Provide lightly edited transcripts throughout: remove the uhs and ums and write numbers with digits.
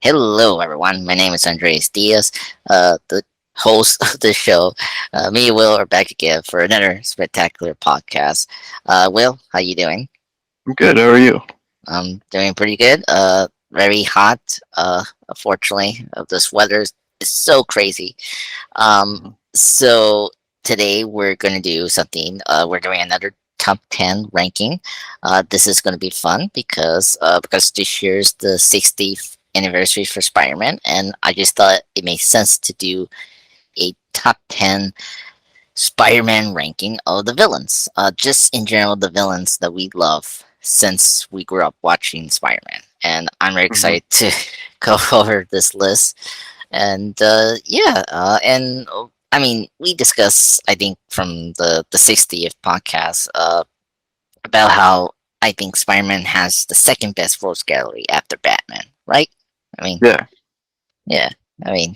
Hello, everyone. My name is Andres Diaz, the host of the show. Me and Will are back again for another spectacular podcast. Will, how you doing? I'm good. How are you? I'm doing pretty good. Very hot. Unfortunately, this weather is so crazy. So today we're going to do something. We're doing another top 10 ranking. This is going to be fun because this year's the 60th anniversary for Spider-Man, and I just thought it made sense to do a top 10 Spider-Man ranking of the villains. Just in general, the villains that we love since we grew up watching Spider-Man. And I'm very hmm excited to go over this list. And I mean, we discussed, I think, from the 60th podcast about how I think Spider-Man has the second best rogues gallery after Batman, right? I mean, Yeah, yeah. I mean,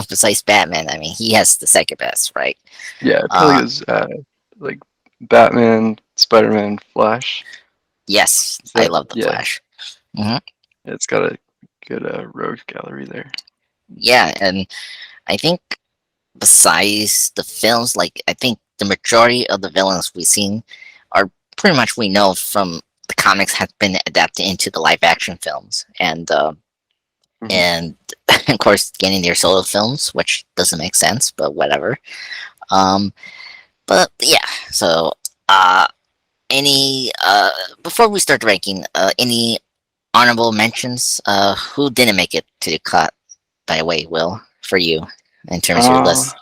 besides Batman, I mean, he has the second best, right? yeah. It probably Uh, is like Batman, Spider-Man, Flash. yes, Is I that? love the Yeah, Flash. hmm it's got a good rogue gallery there. Yeah, and I think besides the films, like I think the majority of the villains we've seen are pretty much we know from the comics have been adapted into the live action films, hmm and of course getting their solo films, which doesn't make sense, but whatever. Um, but yeah, so uh, any before we start ranking, any honorable mentions? Who didn't make it to the cut? By the way, Will, for you in terms of your Uh, list.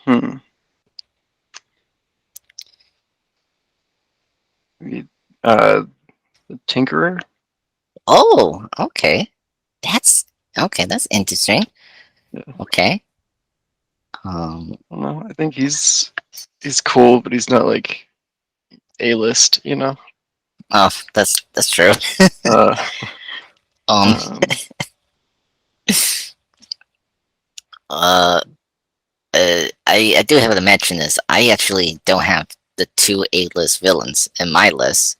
hmm. Maybe, uh, the Tinkerer. Oh, okay. That's okay. That's interesting. Yeah, I Okay. Um. don't know. I think he's cool, but he's not like A-list. Oh, that's true. Uh, Um. um, Uh. I do have to mention this. I actually don't have the two A-list villains in my list.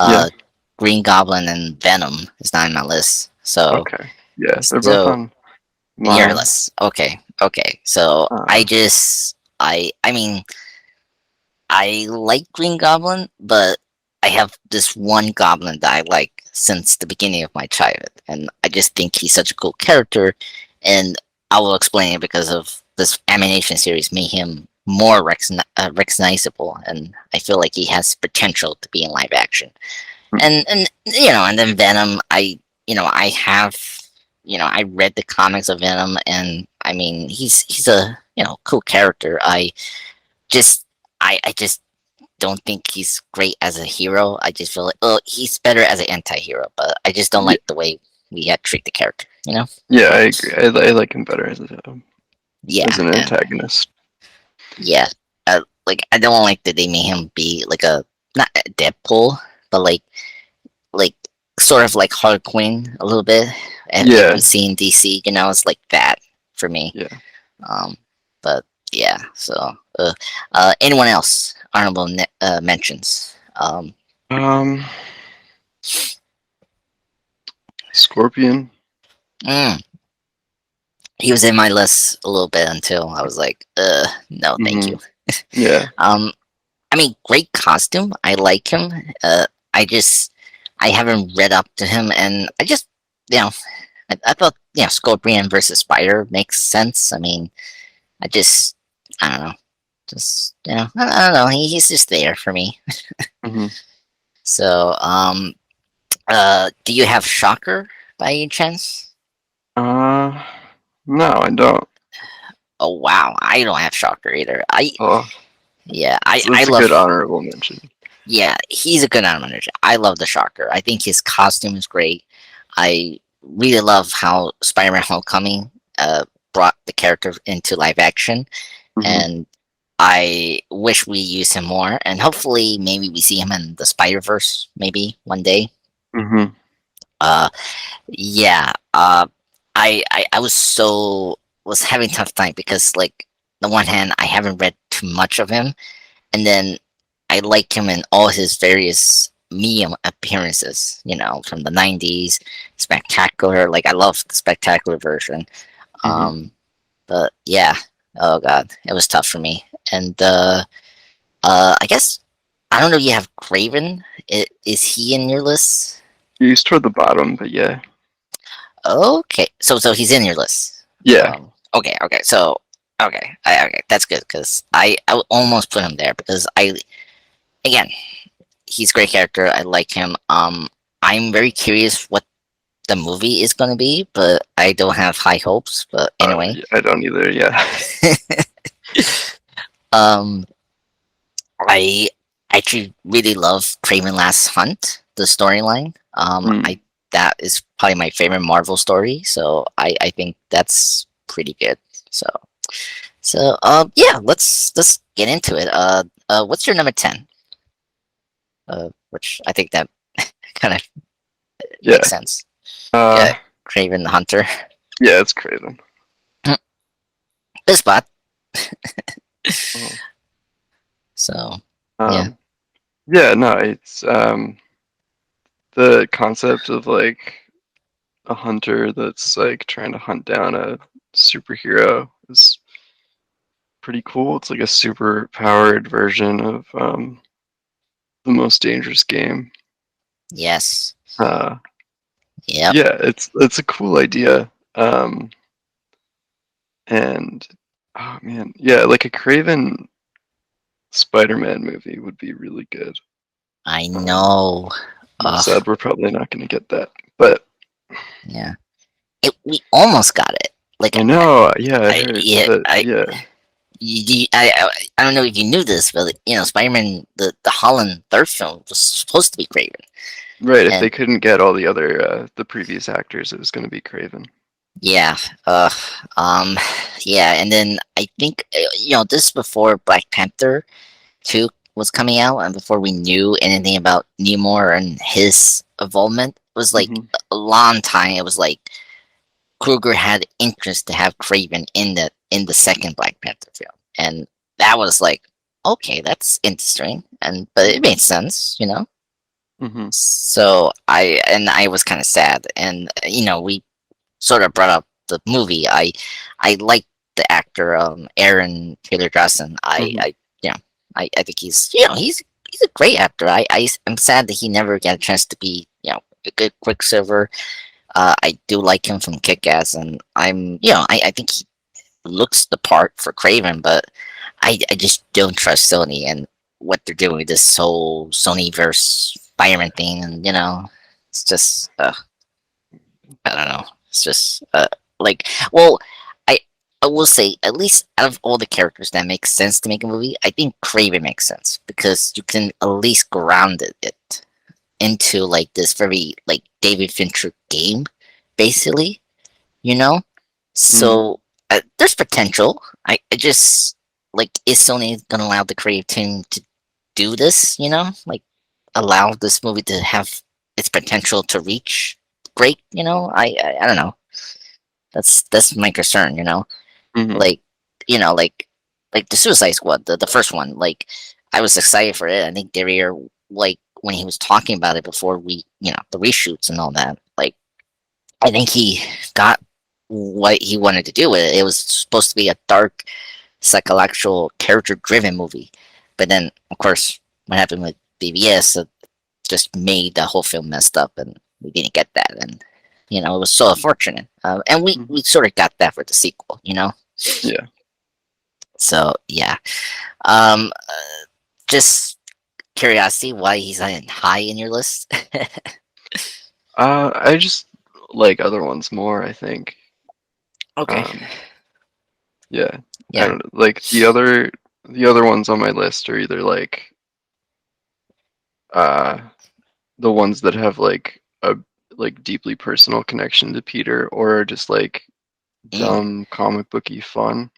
yeah. Uh, Green Goblin and Venom is not in my list. So Okay. Yeah, they're both so on in your mine. list. Okay. Okay. So Uh, I mean I like Green Goblin, but I have this one goblin that I like since the beginning of my childhood, and I just think he's such a cool character, and I will explain it because of this animation series made him more recognizable, and I feel like he has potential to be in live action. hmm, And then Venom, I have I read the comics of Venom, and I mean he's a cool character. Just I just don't think he's great as a hero. I just feel like, oh, he's better as an anti-hero, but I just don't yeah, like the way we had treat the character. yeah. I agree. I like him better as Yeah, an and antagonist. yeah, like I don't like that they made him be like a not a Deadpool, but like sort of like Harlequin a little bit. And if Yeah, we see in DC, it's like that for me. yeah. Um, but yeah, so anyone else honorable mentions? Um, Scorpion. Mm, he was in my list a little bit until I was like, no, thank hmm you. Yeah, Um, I mean, great costume. I like him. I just, I haven't read up to him, and I just, you know, I thought, Scorpion versus Spider makes sense. I mean, I don't know, I don't know. He's just there for me. hmm So, do you have Shocker by any chance? Uh, no, I don't. Oh wow, I don't have Shocker either. Oh, Yeah, I that's a good love. honorable mention. Yeah, he's a good animator. I love the Shocker. I think his costume is great. I really love how Spider-Man: Homecoming brought the character into live action, hmm and I wish we use him more. And hopefully, maybe we see him in the Spider Verse, maybe one day. hmm Uh, yeah. I was having tough time because, like, on the one hand, I haven't read too much of him, and then I like him in all his various meme appearances, from the '90s, spectacular. Like I love the spectacular version. Hmm. Um, but yeah, oh god, it was tough for me. And I guess I don't know. You have Craven. Is he in your list? He's toward the bottom, but yeah, Okay, so he's in your list. yeah. Okay, okay, that's good because I would almost put him there because I again he's a great character. I like him. I'm very curious what the movie is going to be, but I don't have high hopes. But anyway, Yeah, I don't either. Yeah. um, I actually really love Kraven Last Hunt, the storyline. Mm. I That is probably my favorite Marvel story, so I think that's pretty good. So yeah, let's get into it. What's your number 10? Which I think that kind of makes Yeah. sense. Yeah, Uh, Kraven the Hunter. yeah, it's Craven. Good spot. Oh. So yeah, Um, yeah, no, it's the concept of like a hunter that's like trying to hunt down a superhero is pretty cool. It's like a super powered version of the most dangerous game. yes, Uh, yep. yeah, it's a cool idea. And oh man, yeah, like a Craven Spider-Man movie would be really good. I Um, know. I'm Ugh, sad we're probably not going to get that, but yeah. We almost got it. Like I know. Yeah, I heard, yeah, but yeah, I don't know if you knew this, but Spider-Man, the Holland third film was supposed to be Craven, right. If they and couldn't get all the other the previous actors, it was going to be Craven. yeah, um, yeah, and then I think this is before Black Panther 2 was coming out, and before we knew anything about Namor and his involvement. It was like Hmm. a long time. It was like Kruger had interest to have Craven in the second Black Panther film, and that was like, okay, that's interesting, and but it made sense. Hmm. So I was kind of sad, and we sort of brought up the movie. I like the actor Aaron Taylor Johnson. Hmm. I think he's a great actor. I'm sad that he never got a chance to be a good Quicksilver. I do like him from Kick Ass, and I think he looks the part for Craven, but I just don't trust Sony and what they're doing with this whole Sony verse Spider-Man thing, and it's just I don't know, it's just like well, I I will say at least out of all the characters that make sense to make a movie, I think Craven makes sense because you can at least ground it into like this very like David Fincher game, basically, you know. Hmm. So there's potential. I just like is Sony gonna allow the creative team to do this? Like allow this movie to have its potential to reach great. I don't know. That's my concern. Hmm. Like like the Suicide Squad, the first one. Like I was excited for it. I think Derriere, like when he was talking about it before the reshoots and all that. Like I think he got what he wanted to do with it. It was supposed to be a dark, psychological, character-driven movie, but then, of course, what happened with BBS just made the whole film messed up, and we didn't get that. And it was so unfortunate. And we Hmm. we sort of got that for the sequel. Yeah. So yeah, um, just curiosity, why he's not high in your list? I just like other ones more, I think. Okay. Um, yeah. I Yeah. don't know. Like the other ones on my list are either uh the ones that have like a like deeply personal connection to Peter or just like Mm. dumb comic booky fun.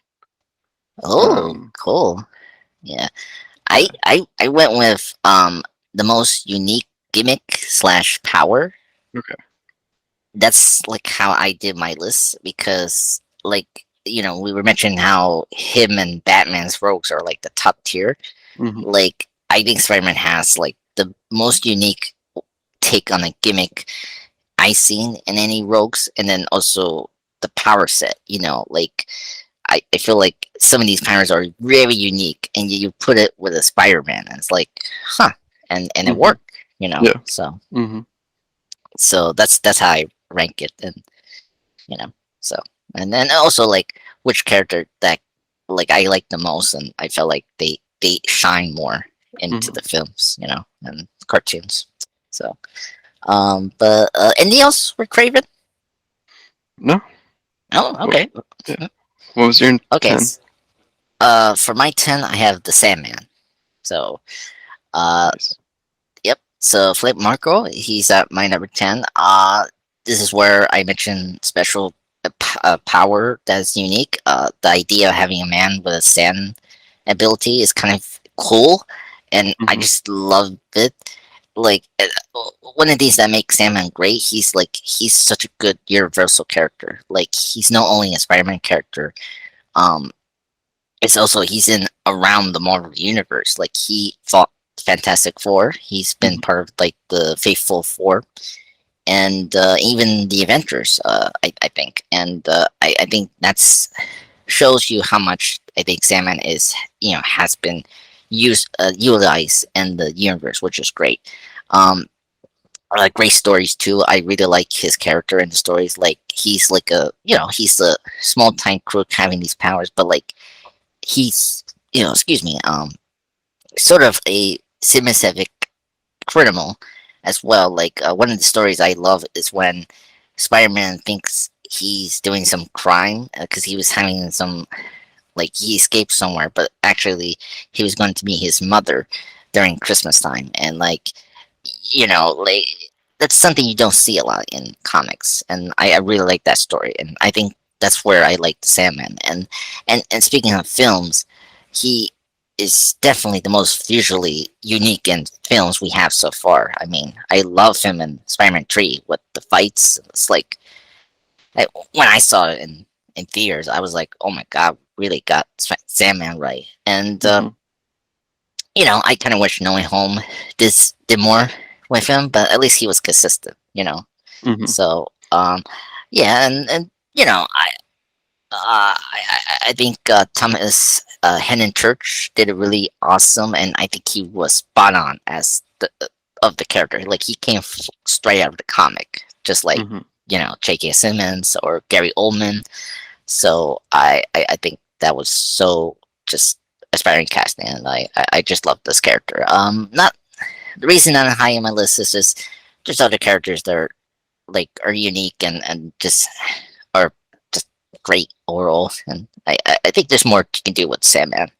Oh, Um, cool. Yeah. I yeah. I I went with the most unique gimmick slash power. Okay. That's like how I did my list because like we were mentioning how him and Batman's rogues are like the top tier. Hmm. Like I think Spider-Man has like the most unique take on a gimmick I seen in any rogues, and then also the power set. Like I feel like some of these powers are very unique, and you put it with a Spider-Man, and it's like, huh, and it Hmm. worked. Yeah. So Hmm. that's how I rank it, and you know, so and then also like which character that like I like the most, and I felt like they shine more into Hmm. the films, and cartoons. So, but anything else for Craven? No. Oh, What, okay. yeah. What was your Okay. 10? For my 10, I have the Sandman. So, uh, Nice. yep. So Flip Marco, he's at my number 10. This is where I mentioned special power that's unique. The idea of having a man with a sand ability is kind of cool, and I Hmm. just love it. Like one of these that makes Sandman great. He's such a good universal character. Like he's not only a Spider-Man character. Um, it's also he's in around the Marvel universe. Like he fought Fantastic Four. He's been Hmm. part of like the Faithful Four, and even the Avengers. I think, and I think that's shows you how much I think Sandman is has been utilized in the universe, which is great. Um, great stories too. I really like his character in the stories. Like he's like he's a small time crook having these powers, but like he's excuse me sort of a semi-civic criminal as well. Like one of the stories I love is when Spider-Man thinks he's doing some crime because he was having some like he escaped somewhere, but actually he was going to meet his mother during Christmas time, and like like that's something you don't see a lot in comics, and I really like that story, and I think that's where I like the Sandman. And speaking of films, he is definitely the most visually unique in films we have so far. I mean, I love him in Spider-Man 3 with the fights. It's like when I saw it in theaters, I was like, "Oh my god, really got Sandman right." And Hmm. I kind of wish No Way Home did more with him, but at least he was consistent. Hmm. So yeah, and I think Thomas Hennon Church did it really awesome, and I think he was spot on as the of the character. Like he came straight out of the comic, just like Hmm. J.K. Simmons or Gary Oldman. So I think that was so just aspiring casting, and I just love this character. Not the reason I'm high on my list is just other characters that are unique and just are just great overall, and I think there's more you can do with Sandman.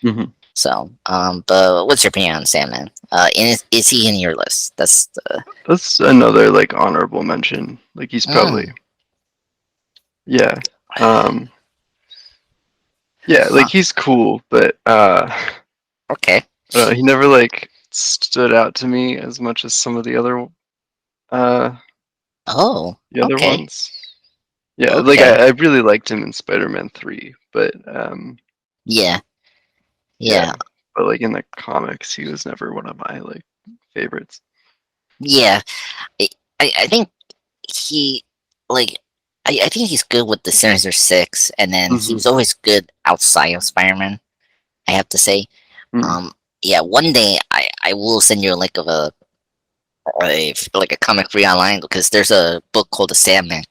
Hmm. So but what's your opinion on Sandman? And is he in your list? That's the That's another like honorable mention. Like he's probably, mm, yeah. Um, yeah, like huh. he's cool, but Okay. I don't know, he never like stood out to me as much as some of uh Oh, the other okay. ones. Yeah, like Okay. I really liked him in Spider-Man 3, but Yeah. yeah, Yeah. but like in the comics he was never one of my like favorites. Yeah. I, I think he like I think he's good with the Sinister Six, and then he Hmm. was always good outside of Spider-Man. I have to say. Mm. Um, yeah, one day I will send you a link of like a comic free online, because there's a book called the Sandman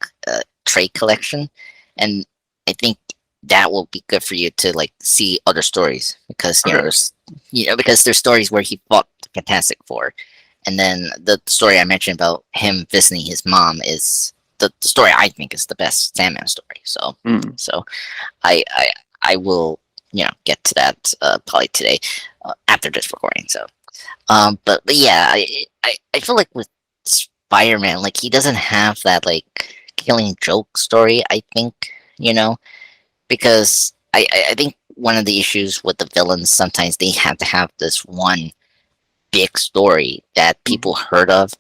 trade collection, and I think that will be good for you to like see other stories, because Okay. there's stories where he fought the Fantastic Four, and then the story I mentioned about him visiting his mom is the story I think is the best Sandman story. So Mm. so I I I will get to that probably today after this recording. So but yeah, I feel like with Spider-Man, like he doesn't have that like killing joke story. I think because I think one of the issues with the villains, sometimes they have to have this one big story that people Hmm. heard of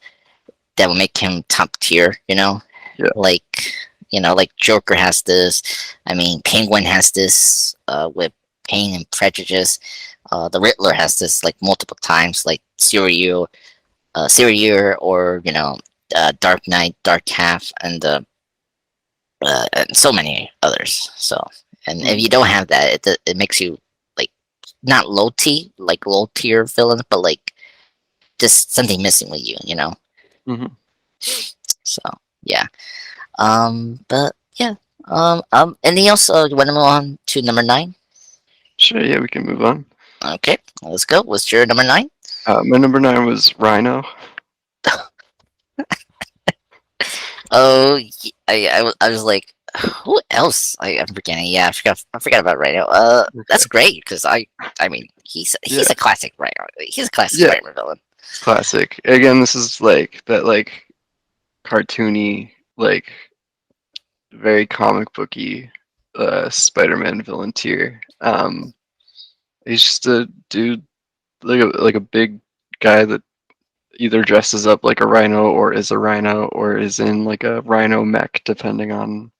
that will make him top tier. Yeah. Like like Joker has this. I mean, Penguin has this with Pain and Prejudice. The Riddler has this like multiple times, like Serial, or Dark Knight, Dark Half, and so many others. So, and if you Mm-hmm. don't have that, it makes you like not low tier villain, but like just something missing with you. Mm-hmm. So yeah. But yeah. Anything else? You want to move on to number 9? Sure, yeah, we can move on. Okay, let's go. What's your number 9? My number 9 was Rhino. Oh, I was like, who else? I'm forgetting. Yeah, I forgot about Rhino. That's Okay. great because I mean, he's Yeah, a classic Rhino. He's a classic yeah, Spider-Man villain. classic. Again, this is like that, like cartoony, like very comic booky, Spider-Man villain tier. He's just a dude, like a big guy that either dresses up like a rhino or is a rhino or is in like a rhino mech, depending on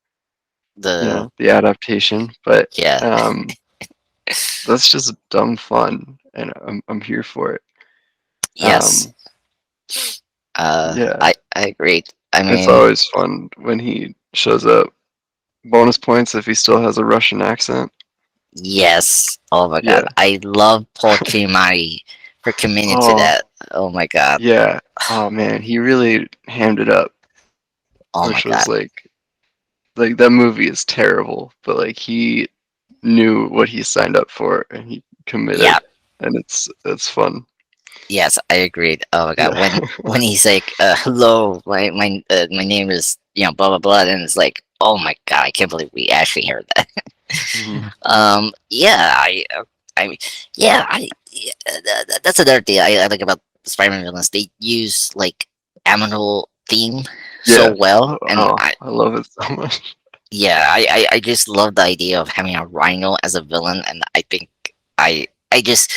The the adaptation. But Yeah, um, that's just dumb fun, and I'm here for it. yes. Um, yeah, I agreed. I it's mean, always fun when he shows up. Bonus points if he still has a Russian accent. yes. Oh my god, Yeah. I love Paul Giamatti for committing to Oh, that. Oh my god. yeah. Oh man, he really hammed it up, Oh my which was god. like that movie is terrible, but like he knew what he signed up for and he Yeah. committed, and it's fun. Yes, I agreed. Oh my god, Yeah. when he's like, "Hello, my name is blah blah blah," and it's like, "Oh my god, I can't believe we actually heard that." Mhm. Yeah, I mean, yeah, that's another thing I like about Spider-Man villains. They use like Aminal theme so Yeah. well, and Oh, I love it so much. yeah, I just love the idea of having a Rhino as a villain, and I think I just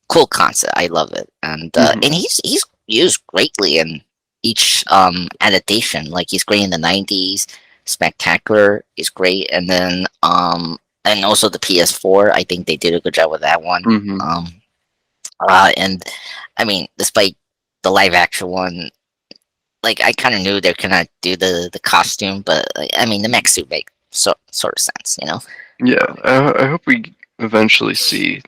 cool concept. I love it, and Hmm. he's used greatly in each adaptation. Like he's great in the '90s, Spectacular is great, and also the PS4. I think they did a good job with that one. Hmm. And I mean, despite the live action one, like I kind of knew they're gonna do the costume, but like, I mean, the mech suit make sort of sense. Yeah, I hope we eventually see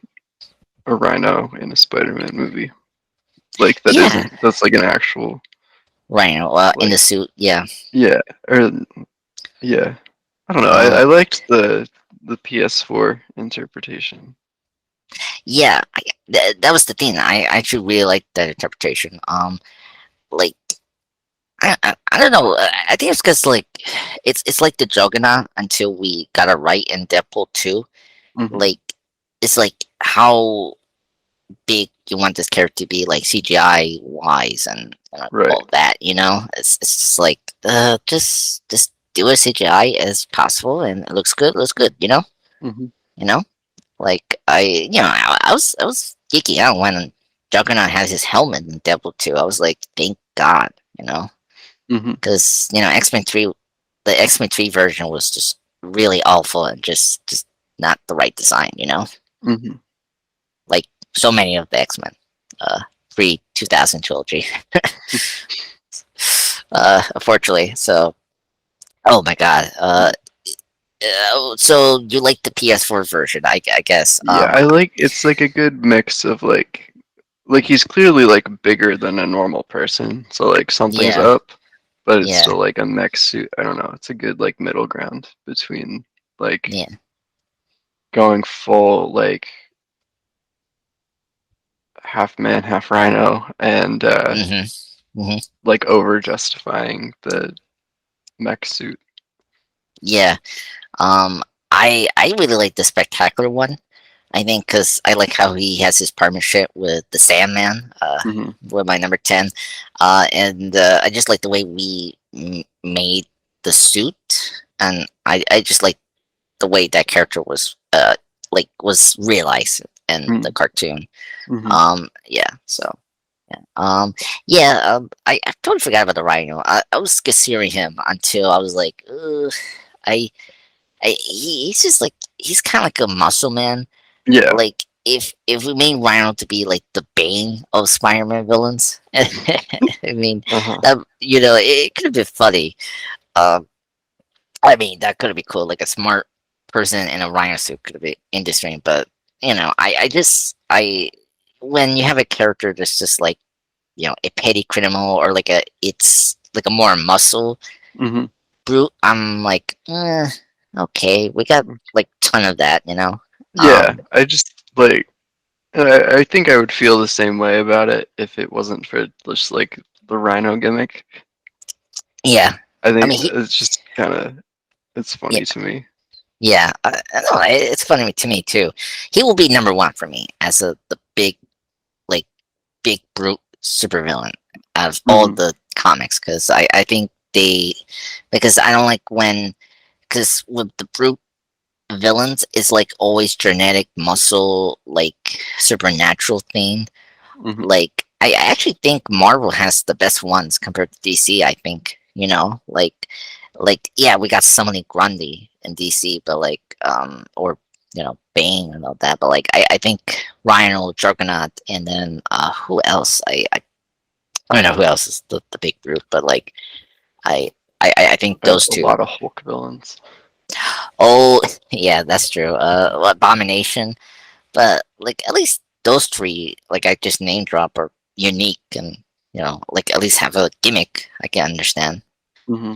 a rhino in a Spider-Man movie. Like Yeah, that's like an actual Rhino in the like suit. Yeah, yeah, or yeah. I don't know. I uh, liked the PS4 interpretation. yeah. That was the thing. I actually really liked that interpretation. Like I don't know. I think it's because like it's like the Juggernaut until we got it right in Deadpool 2. Hmm. Like it's like how big you want this character to be, like CGI wise and Right. all that. It's just like just do as CGI as possible, and it looks good. Looks good. Hmm. You know. Like I was geeking out when Juggernaut has his helmet in Deadpool 2. I was like, thank God. You know. Hmm. Because X-Men 3, the X-Men 3 version was just really awful and just not the right design. Hmm. Like so many of the X-Men, pre 2000 trilogy. Unfortunately, so oh my god. So you like the PS4 version, I guess. Yeah, I like it's like a good mix of like he's clearly like bigger than a normal person, so like something's Yeah, up, but it's yeah, still like a mech suit. I don't know. It's a good like middle ground between like yeah. going full like half man, half rhino, and Mhm, mhm. like over justifying the mech suit. Yeah. Um, I really like the Spectacular one. I think because I like how he has his partnership with the Sandman, Hmm. with my number 10, and I just like the way we made the suit, and I just like the way that character was realized in the cartoon. Hmm. Yeah, so yeah, I totally forgot about the Rhino. I was considering him until I was like, ugh, I he's just like he's kind of like a muscle man. Yeah. Like if we made Rhino to be like the bane of Spider-Man villains, I mean Uh huh. that it could have been funny. Um, I mean that could have been cool. Like a smart person in a Rhino suit could have been interesting. But I just I when you have a character that's just like a petty criminal or like it's like a more muscle Hmm. brute. I'm like, okay, we got like ton of that, Yeah. Um, I just like. I think I would feel the same way about it if it wasn't for just like the Rhino gimmick. yeah. I I think mean, it's just kind of it's yeah, funny to me. yeah. No, it's funny to me too. He will be number one for me as the like big brute supervillain out of all Hmm. the comics because I think because I don't like when because with the brute villains it's like always genetic muscle like supernatural thing. Hmm. Like I actually think Marvel has the best ones compared to DC. I think like yeah, we got somebody Grundy in DC, but like or Bane and all that. But like I think Rhino, Juggernaut, and then who else? I don't know who else is the big group, but like I I think those A two. lot of Hulk villains. Oh yeah, that's true. Abomination. But like at least those three, like I just name drop, are unique and like at least have a gimmick I can understand. Hmm.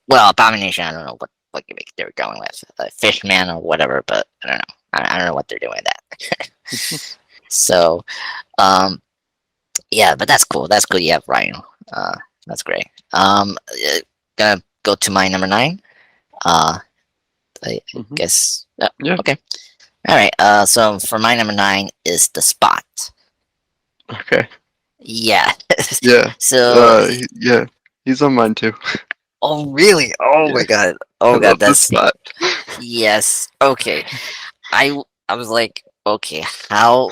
Well, Abomination, I don't know what gimmick they were going with, Fishman or whatever, but I don't know. I don't know what they're doing with that. So, um, yeah, but that's cool. That's good. You have Rhino. That's great. Gonna go to my number nine. Uh, I Hmm. guess. Oh, Yeah. okay. All right. So for my number nine is the Spot. Okay. Yeah. Yeah. So, Yeah. He's on mine too. oh really? Oh Yeah. my god. I Oh god, love this that's spot. yes. Okay. I was like, okay, how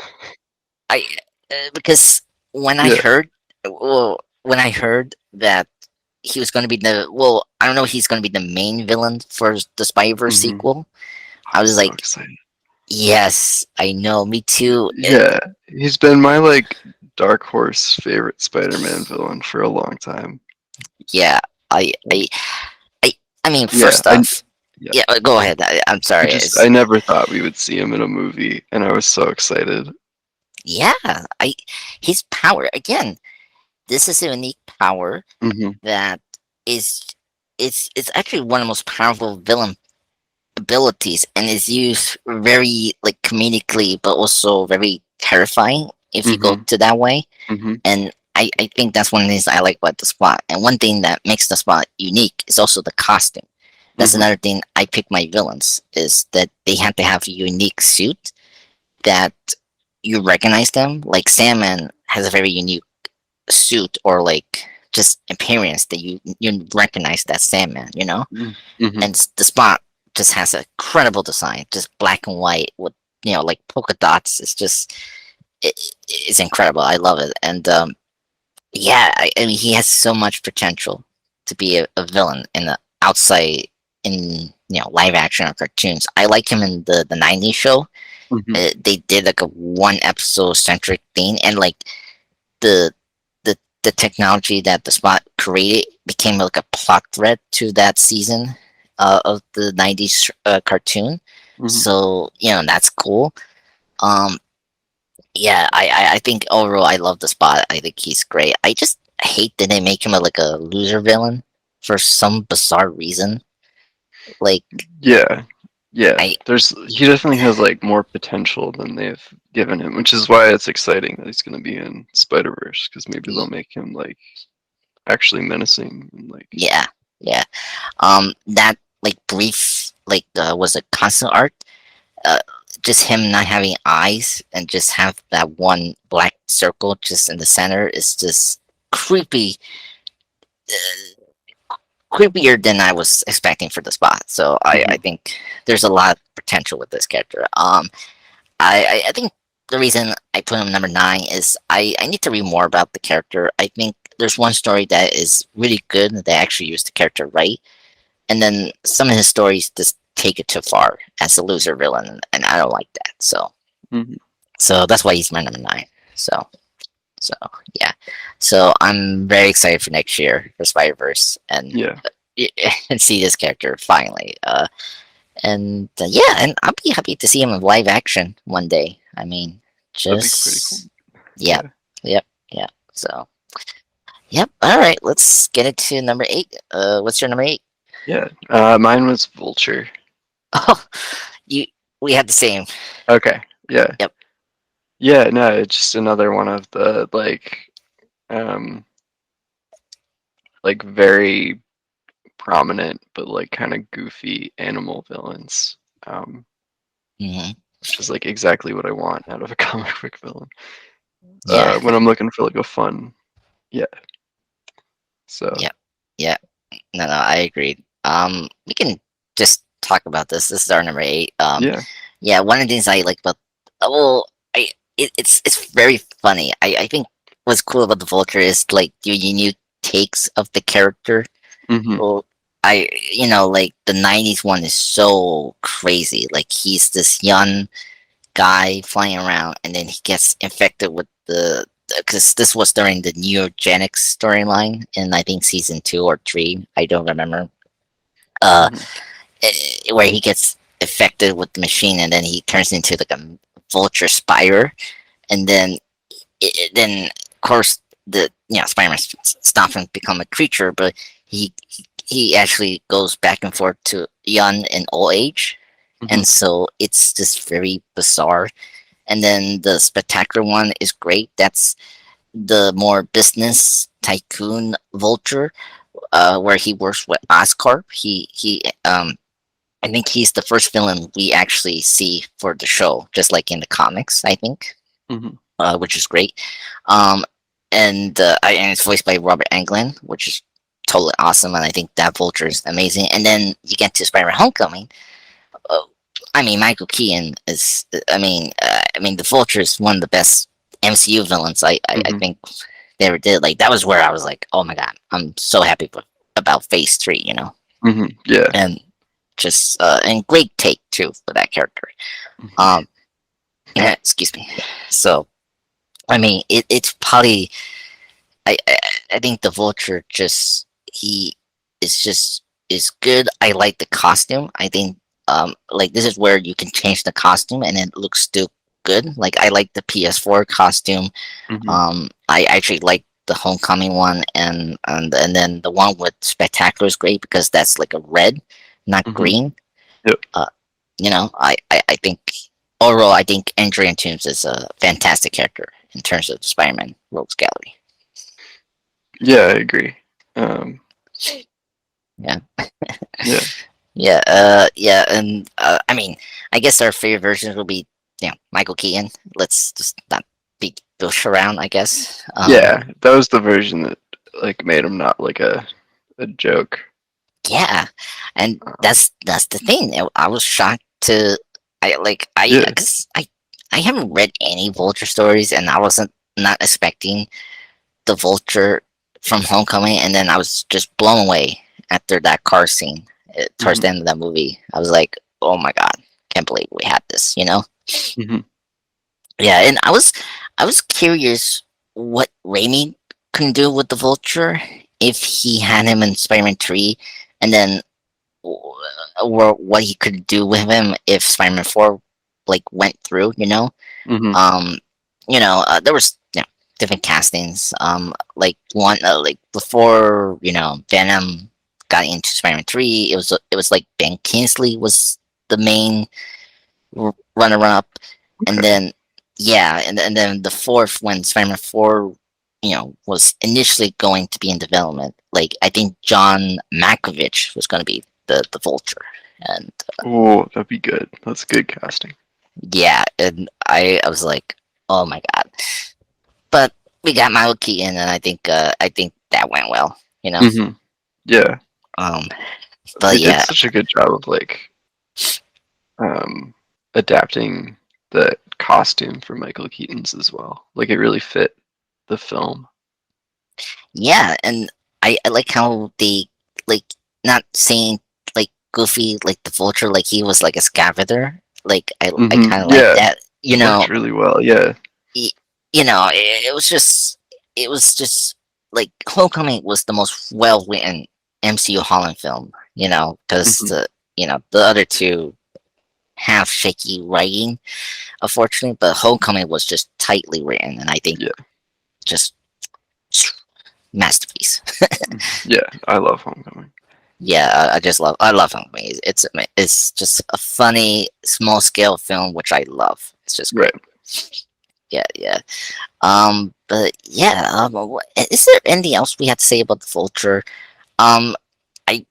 I because when I Yeah. heard when I heard that he was going to be I don't know, he's going to be the main villain for the Spider-Verse Hmm. sequel. I I'm was so like, excited. yes, I know, me too. Yeah. He's been my like dark horse favorite Spider-Man villain for a long time. Yeah, I I I I mean, Yeah. first off, Yeah. yeah, go ahead. I'm sorry. I never thought we would see him in a movie, and I was so excited. Yeah, I his power again. This is a unique power Hmm. that is it's actually one of the most powerful villain abilities and is used very like comedically but also very terrifying if you go Hmm. to that way. Hmm. And I think that's one of the things I like about the Spot. And one thing that makes the Spot unique is also the costume. That's Hmm. another thing I pick my villains is that they have to have a unique suit that you recognize them. Like Sandman has a very unique suit or like just appearance that you recognize that Sandman, Hmm. and the Spot just has a incredible design, just black and white with like polka dots. It's incredible. I love it, and yeah, I mean he has so much potential to be a villain in the outside in live action or cartoons. I like him in the '90s show. Hmm. They did like a one episode centric thing, and like the the technology that the Spot created became like a plot thread to that season of the '90s cartoon. Hmm. So that's cool. Um, yeah, I think overall I love the Spot. I think he's great. I just hate that they make him like a loser villain for some bizarre reason. Like Yeah. Yeah. I He definitely has like more potential than they've given him, which is why it's exciting that he's going to be in Spider-Verse because maybe they'll y- make him like actually menacing and like. yeah, yeah. That like brief like was a constant art. uh, just him not having eyes and just have that one black circle just in the center is just creepy, creepier than I was expecting for the Spot. So I Hmm. think there's a lot of potential with this character. I think the reason I put him number nine is I need to read more about the character. I think there's one story that is really good that they actually used the character right, and then some of his stories just take it too far as a loser villain, and I don't like that. Hmm. So that's why he's my number nine. So so yeah, so I'm very excited for next year for Spider Verse and Yeah, and see this character finally. And yeah, and I'll be happy to see him in live action one day. I mean, that'd be pretty cool. just yeah, Yeah, yep, yeah. So yep. All right, let's get it to number eight. What's your number eight? yeah. Mine was Vulture. Oh, you. We had the same. Okay, yeah, Yep. yeah. No, it's just another one of the um, like very prominent but like kind of goofy animal villains. Hmm. Which is like exactly what I want out of a comic book villain. Yeah. When I'm looking for like a fun, yeah. So Yep. Yeah. No, no, I agree. We can just talk about this. This is our number eight. yeah. Yeah, one of the things I like about well, it's very funny. I think what's cool about the Vulture is like your unique takes of the character. Hmm. Well, like the '90s one is so crazy. Like he's this young guy flying around, and then he gets infected with the because this was during the Neogenics storyline in I think season two or three. I don't remember. Uh, Hmm. where he gets affected with the machine, and then he turns into like a vulture spire, and then of course the Spider-Man stops and become a creature, but he actually goes back and forth to young and old age, Hmm. and so it's just very bizarre. And then the spectacular one is great. That's the more business tycoon vulture, where he works with Oscorp. I think he's the first villain we actually see for the show, just like in the comics. I think, Hmm. which is great. And it's voiced by Robert Englund, which is totally awesome. And I think that Vulture is amazing. And then you get to Spider-Man: Homecoming. Uh, I mean, Michael Keaton is. I mean, the Vulture is one of the best MCU villains. I Hmm. think they ever did. Like that was where I was like, oh my god, I'm so happy about Phase Three. Hmm. Yeah. And just and great take too for that character. Hmm. Um, excuse me. So I mean, it's probably I, I I think the Vulture just he is just is good. I like the costume. I think like this is where you can change the costume and it looks still good. Like I like the PS4 costume. Hmm. I actually like the Homecoming one, and then the one with Spectacular is great because that's like a red, not Hmm. green. Yep. Uh, I think overall I think Adrian Toomes is a fantastic character in terms of Spider-Man Rogues Gallery. Yeah, I agree. Um, Yeah. yeah. Yeah, yeah, and I mean, I guess our favorite versions will be, Michael Keaton. Let's just not beat Bush around, I guess. Yeah, that was the version that like made him not like a joke. Yeah, and Um, that's the thing. I was shocked to, yeah. cause I haven't read any Vulture stories, and I wasn't not expecting the Vulture from Homecoming, and then I was just blown away after that car scene towards Hmm. the end of that movie. I was like, oh my god, can't believe we had this. Hmm. Yeah, and I was curious what Raimi can do with the Vulture if he had him in Spider-Man 3, and then or what he could do with him if Spider-Man 4 like went through. Hmm. Um, there was different castings. Like one like before Venom got into Spider-Man 3, it was like Ben Kingsley was the main runner up, and Okay. then yeah, and then the fourth when Spider-Man 4 was initially going to be in development. Like I think John Malkovich was going to be the Vulture, and Oh, that'd be good. That's good casting. yeah, and I was like, oh my god, but we got Michael Keaton, and I think that went well, Hmm. Yeah. um, but They did yeah, such a good job of like um adapting the costume for Michael Keaton's as well. Like it really fit the film. yeah, and I like how they like not saying like goofy, like the vulture, like he was like a scavenger. Like I Mhm. kind of like Yeah, that. it worked really well. Yeah. Y- it was just like Homecoming was the most well written MCU Holland film. Because Mhm. the other two have shaky writing, unfortunately, but Homecoming was just tightly written, and I think Yeah. just masterpiece. Mhm. Yeah, I love Homecoming. Yeah, I love Homecoming. It's just a funny small scale film, which I love. It's just Right. great. Yeah, yeah. But yeah. Is there anything else we have to say about the Vulture? Um, I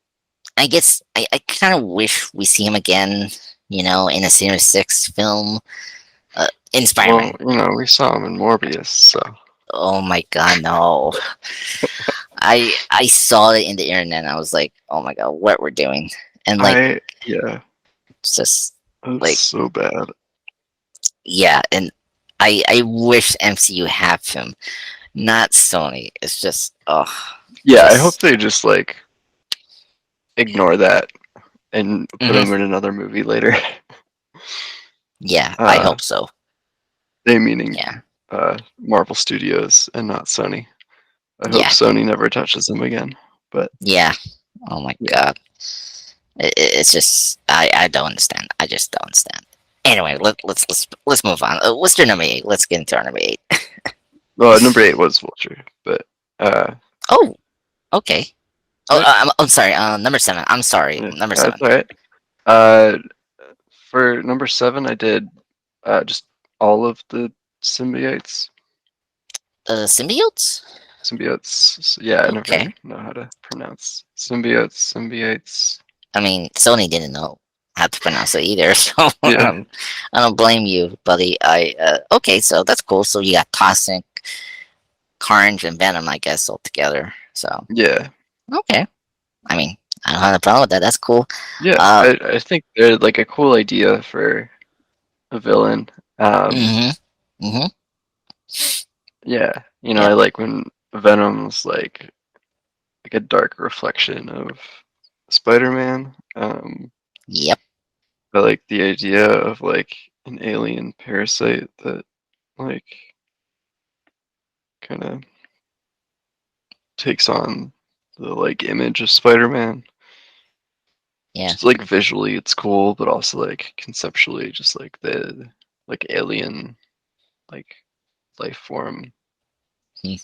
I guess I kind of wish we see him again. In a Series 6 film. In Well, Spider-Man. we saw him in Morbius, so Oh my God, no! I saw it in the internet, and I was like, oh my God, what we're doing, and like yeah, it's just it's like so bad. yeah, and I wish MCU have him, not Sony. It's just Yeah, I hope just they just like ignore that and put hmm him in another movie later. yeah, I Uh, hope so. they meaning Yeah, Marvel Studios and not Sony. I hope yeah, Sony never touches him again. But yeah. Oh my yeah, God, it's just I don't understand. I just don't understand. Anyway, let's move on. What's your number 8? Let's get into our number 8. well, number 8 was Vulture, but uh, Oh, okay. Oh, what? I'm sorry. Number 7. I'm sorry. Number That's 7. all right. Uh, for number 7, I did just all of the symbiotes. Symbiotes. Symbiotes. Yeah, I never Okay. know how to pronounce symbiotes. Symbiotes. I mean, Sony didn't know how to pronounce it either, so Yeah, I don't blame you, buddy. Okay, so that's cool. So you got Toxic, Carnage, and Venom, I guess, all together. So yeah, okay. I mean, I don't have a problem with that. That's cool. yeah. Uh, I think they're like a cool idea for a villain. Um, mm-hmm, mm-hmm. yeah, Yeah. I like when Venom's like a dark reflection of Spider-Man. Yep. I like the idea of like an alien parasite that like kind of takes on the like image of Spider-Man. Yeah. Just like visually it's cool, but also like conceptually just like the like alien like life form. Hmm.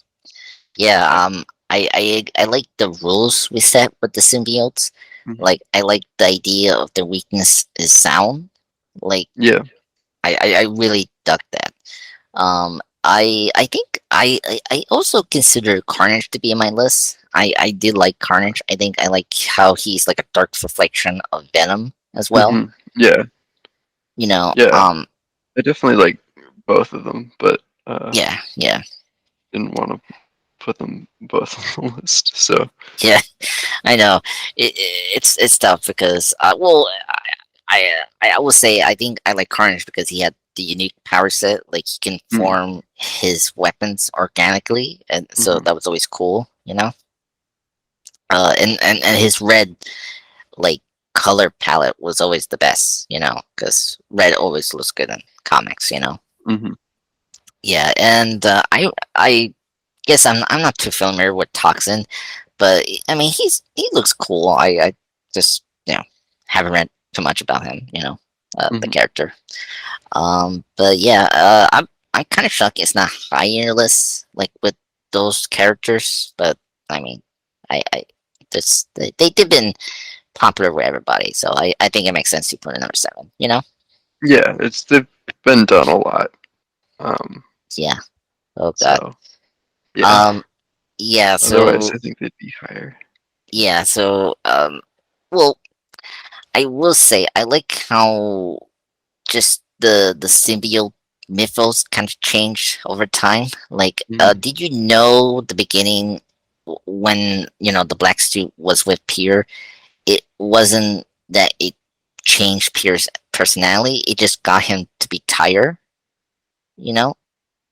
Yeah. I like the rules we set with the symbiotes. Hmm. Like, I like the idea of the weakness is sound. Like, Yeah. I really dug that. I think I also consider Carnage to be in my list. I did like Carnage. I think I like how he's like a dark reflection of Venom as well. Hmm. Yeah. You know, Yeah. um, I definitely like both of them, but yeah, yeah, didn't want to put them both on the list. So yeah. I know it's tough because well, I will say I think I like Carnage because he had the unique power set. Like he can mm, form his weapons organically, and so hmm that was always cool. And his red like color palette was always the best, because red always looks good in comics. hmm Yeah, and I guess I'm not too familiar with Toxin, but I mean he looks cool. I just haven't read too much about him, the hmm character. But yeah, I'm kind of shocked it's not higher in your list, like with those characters. But I mean, I just they've been popular with everybody, so I think it makes sense to put it number 7. yeah, they've been done a lot. Um, Yeah. Oh God. so yeah. Um. Yeah. Otherwise, So I think they'd be higher. yeah. So Well, I will say I like how just the symbiote mythos kind of change over time. Like, Hmm. did you know the beginning when the black suit was with Pierre? It wasn't that it changed Pierre's personality. It just got him to be tired. You know,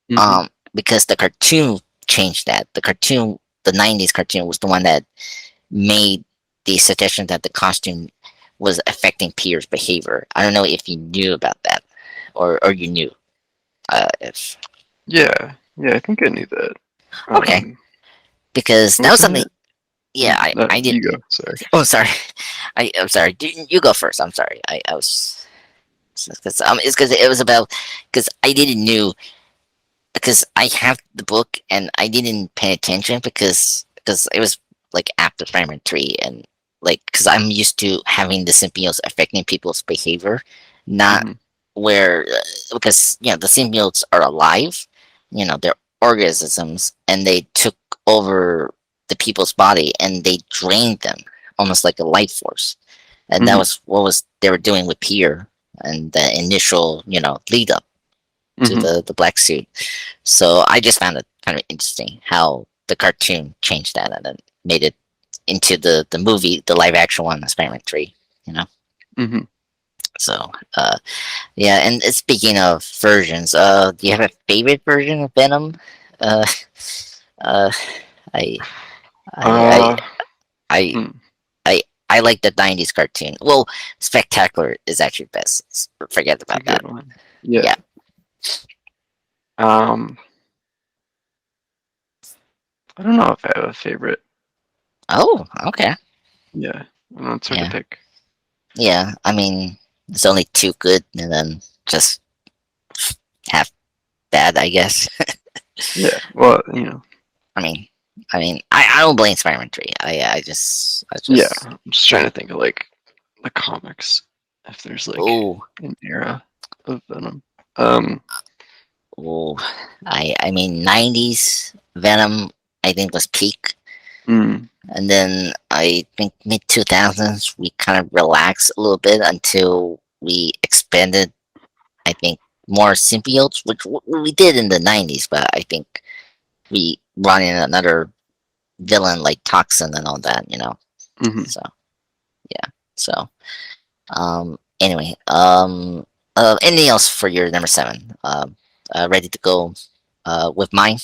Hmm. because the cartoon changed that. The '90s cartoon was the one that made the suggestion that the costume was affecting Pierre's behavior. I don't know if you knew about that, or you knew. If Yeah, yeah, I think I knew that. Okay, Um, because that was wasn't something. it? Yeah, I did. You go. Sorry. Oh, sorry. I'm sorry. You go first. I'm sorry. I was because it's because it was about because I didn't knew because I have the book and I didn't pay attention because it was like after Spider-Man 3 and like because I'm used to having the symbiotes affecting people's behavior, not Hmm. where because the symbiotes are alive, they're organisms and they took over the people's body and they drained them almost like a life force, and that Hmm. was what was they were doing with Peter and the initial lead up to Hmm. the black suit. So I just found it kind of interesting how the cartoon changed that and then made it into the movie, the live action one, Spider-Man 3. You know, Hmm. so yeah. And speaking of versions, do you have a favorite version of Venom? Uh, uh, I, I, I, Uh, I, hmm, I, I like the '90s cartoon. Well, Spectacular is actually best. Forget it's a about that. good one. Yeah. Yeah. Um, I don't know if I have a favorite. Oh, okay. Yeah, I don't know, it's hard to Yeah. pick. Yeah. I mean, it's only two good, and then just half bad, I guess. Yeah, well, I mean, I don't blame Spider-Man 3. I yeah, just, I'm just trying to think of like the comics, if there's like oh, an era of Venom. Um, oh, I mean, '90s Venom, I think was peak, mm, and then I think mid 2000s we kind of relaxed a little bit until we expanded. I think more symbiotes, which we did in the '90s, but I think we brought in another villain like Toxin and all that. hmm. So yeah, so. Anyway, anything else for your number seven? Ready to go with mine?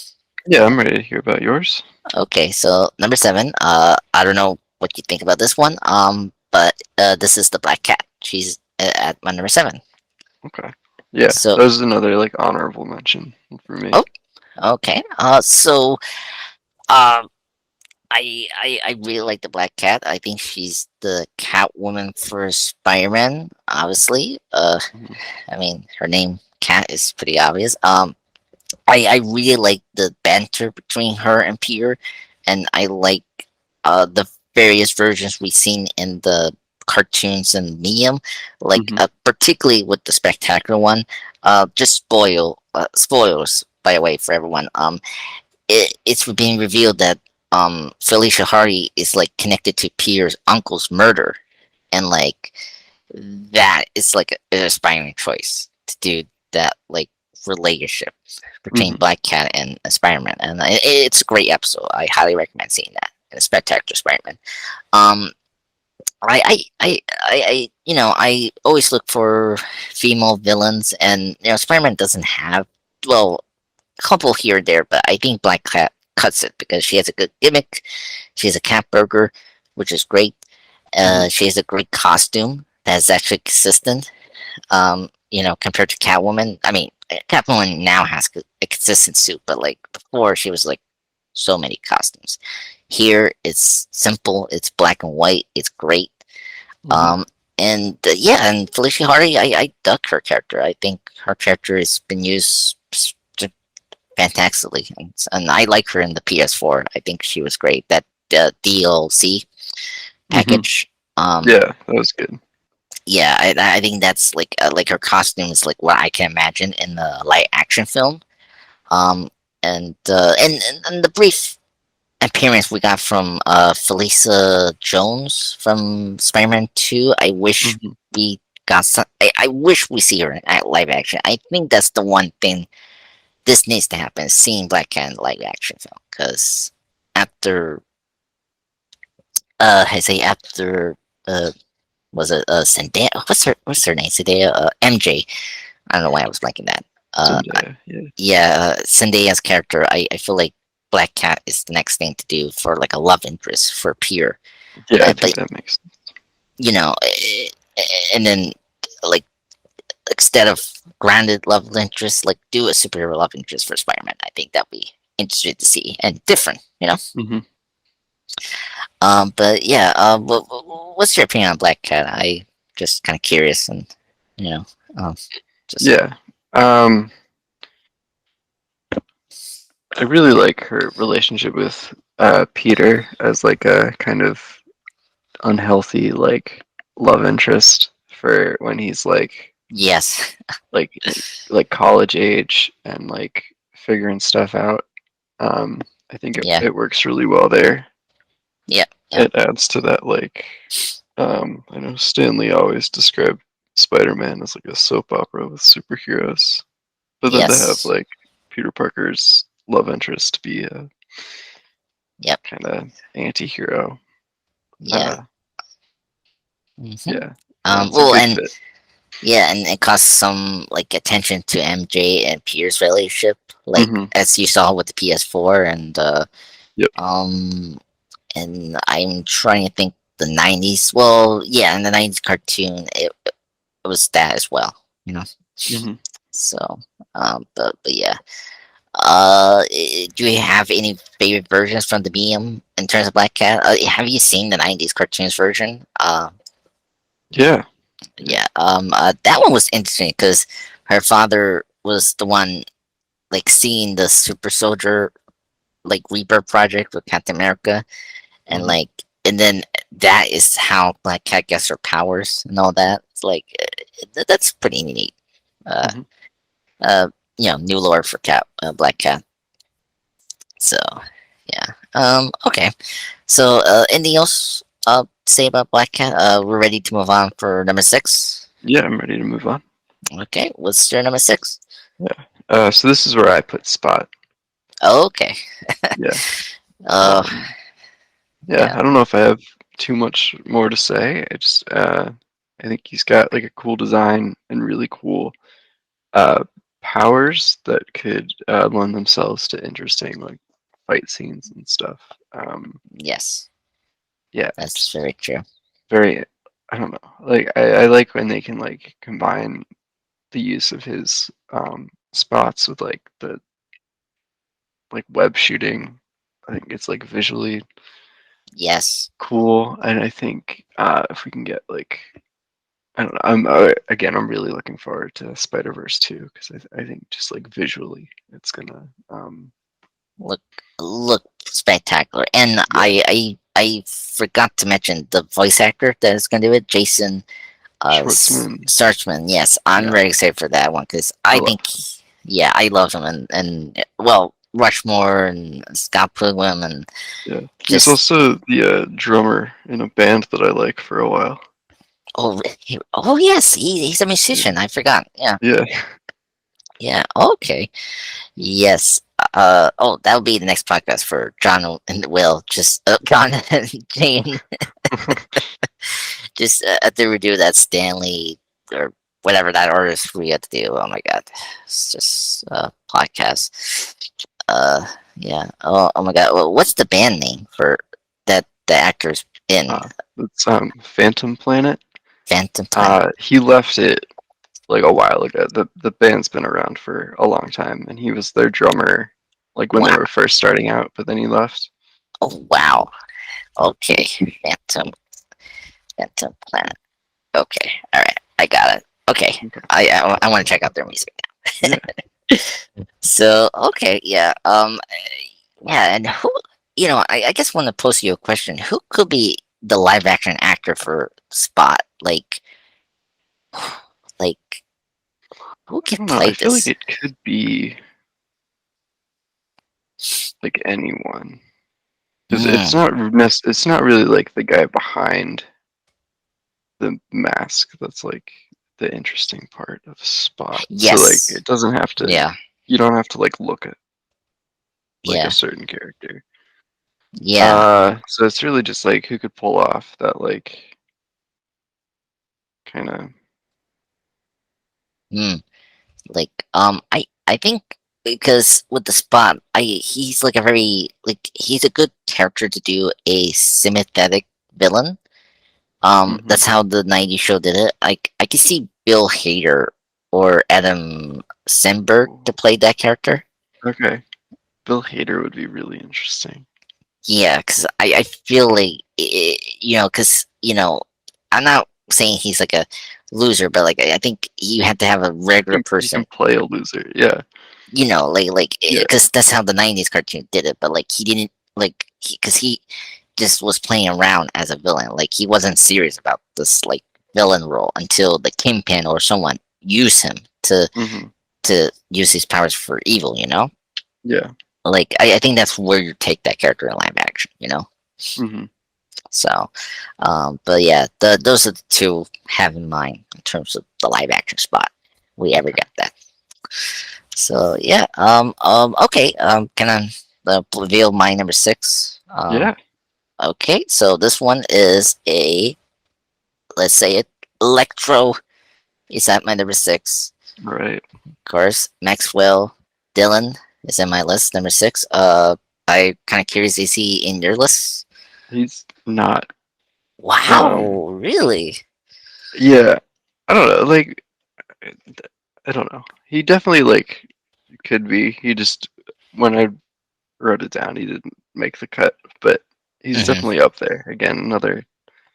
Yeah, I'm ready to hear about yours. Okay, so number seven. I don't know what you think about this one. But this is the Black Cat. She's at my number seven. Okay. Yeah, So, that was another like honorable mention for me. oh, okay. Um, I really like the Black Cat. I think she's the Catwoman for Spider-Man. Obviously, Hmm. I mean her name Cat is pretty obvious. I really like the banter between her and Peter, and I like the various versions we've seen in the cartoons and medium, like Hmm. particularly with the spectacular one. Just spoilers by the way for everyone. It's being revealed that Felicia Hardy is like connected to Peter's uncle's murder, and like that is like an inspiring choice to do that like relationship between Hmm. Black Cat and Spider-Man, and it's a great episode. I highly recommend seeing that. And Spectacular Spider-Man. Um, I always look for female villains, and Spider-Man doesn't have well a couple here and there, but I think Black Cat cuts it because she has a good gimmick. She has a cat burger, which is great. Hmm. She has a great costume that's actually consistent. Compared to Catwoman. I mean, Catwoman now has a consistent suit, but like before, she was like so many costumes. Here, it's simple. It's black and white. It's great. Hmm. Um, and yeah, and Felicia Hardy, I dug her character. I think her character has been used fantastically, and I like her in the PS4. I think she was great. That DLC Hmm. package. Um, Yeah, that was good. yeah, I think that's like her costume is like what I can imagine in the light action film. Um, and the brief appearance we got from Felisa Jones from Spider-Man 2. I wish Hmm. we got some. I wish we see her in live action. I think that's the one thing this needs to happen: seeing Black Cat in live action film. Because after I say after was it Zendaya? What's her name? Zendaya, MJ. I don't know why I was blanking that. Someday, yeah. Yeah, Zendaya's character. I feel like Black Cat is the next thing to do for like a love interest for Peter. Yeah, I But think that makes sense. you know, and then like instead of grounded love interest, like do a superhero love interest for Spider-Man. I think that'd be interesting to see and different, you know. Hmm. But yeah, what's your opinion on Black Cat? I just kind of curious and you know, um, just Yeah. Um, I really like her relationship with Peter as like a kind of unhealthy like love interest for when he's yes, like like college age and like figuring stuff out. Um, I think yeah, it works really well there. yeah, yeah, It adds to that like I know Stanley always described Spider-Man as like a soap opera with superheroes, but then to have yes, like Peter Parker's love interest be a yep, kind of anti-hero. yeah. Uh, hmm yeah, it's a Well, good and fit. yeah, and it caused some like attention to MJ and Peter's relationship, like Hmm. as you saw with the PS4 Yep. um and I'm trying to think the '90s. Well, yeah, in the '90s cartoon, it was that as well, you know. Hmm. So, but yeah. Do you have any favorite versions from the medium in terms of Black Cat? Have you seen the '90s cartoons version? Yeah. Yeah. Yeah. That one was interesting because her father was the one like seeing the super soldier like rebirth project with Captain America, and Hmm. like, and then that is how Black Cat gets her powers and all that. It's like that's pretty neat. Uh, Hmm. uh, new lore for Cat, Black Cat. So yeah. Okay. So anything else to say about Black Cat? We're ready to move on for number six. Yeah, I'm ready to move on. Okay. What's your number six? Yeah. So this is where I put Spot. Okay. Yeah. Uh, Um, yeah. yeah. I don't know if I have too much more to say. I think he's got like a cool design and really cool uh, powers that could lend themselves to interesting like fight scenes and stuff. Yes. Yeah, That's just very true. very. I don't know. Like I like when they can like combine the use of his spots with like the like web shooting. I think it's like visually Yes. cool, and I think if we can get like I don't know, again I'm really looking forward to Spider Verse 2 because I think just like visually it's gonna Look, look spectacular. And yeah. I forgot to mention the voice actor that is going to do it, Jason Schwartzman, Starchman. Yes, I'm yeah, very excited for that one because I I love think, him. yeah, I love him and well, Rushmore and Scott Pilgrim and Yeah, he was just also the drummer in a band that I like for a while. oh yes, he's a Yeah, musician. I forgot. Yeah, yeah. yeah. Okay. Yes. Oh, that'll be the next podcast for John and Will. Just John and Jane. Just to redo that Stanley or whatever that artist we had to do. Oh my god, it's just podcast. Uh, yeah. Oh my god. Well, what's the band name for that the actors in It's Phantom Planet. Phantom Planet? He left it like a while ago. The band's been around for a long time, and he was their drummer like when they Wow. were first starting out, but then he left. Oh wow. Okay. Phantom Planet. Okay. All right. I got it. Okay. Okay. I want to check out their music. Yeah. So okay, yeah, yeah, and who, I guess I want to pose you a question: who could be the live action actor for Spot? Like who I could don't know. I play feel like this? it could be like anyone because Hmm. it's not really like the guy behind the mask that's like the interesting part of Spot. So like Yes. it doesn't have to Yeah. you don't have to like look at like a Yeah. certain character. Yeah. So it's really just like who could pull off that like kind of Hmm. I think because with the Spot, I he's like a very like he's a good character to do a sympathetic villain. Mhm. That's how the '90s show did it. I could see Bill Hader or Adam Sandberg Ooh, to play that character. okay. Bill Hader would be really interesting. Yeah, because I feel like because I'm not saying he's like a loser, but like I think you have to have a regular He can person, play a loser. Yeah. like Yeah. because that's how the '90s cartoon did it. But like he didn't like because he just was playing around as a villain. Like he wasn't serious about this like villain role until the Kingpin or someone used him Mhm. to use his powers for evil. Yeah. Like I think that's where you take that character in live action. Mhm. So, but yeah, those are the two have in mind in terms of the live action spot we ever Okay. get that. So yeah, okay, can I reveal my number six? Yeah. Okay, so this one is a let's say it Electro is at my number six. Right. Of course, Maxwell Dylan is in my list number six. I kind of curious, is he in your list? He's not. Um. Wow, really? Yeah. I don't know. Like, I don't know. He definitely like could be. He just when I wrote it down, he didn't make the cut. But he's Mm-hmm. definitely up there. Again, another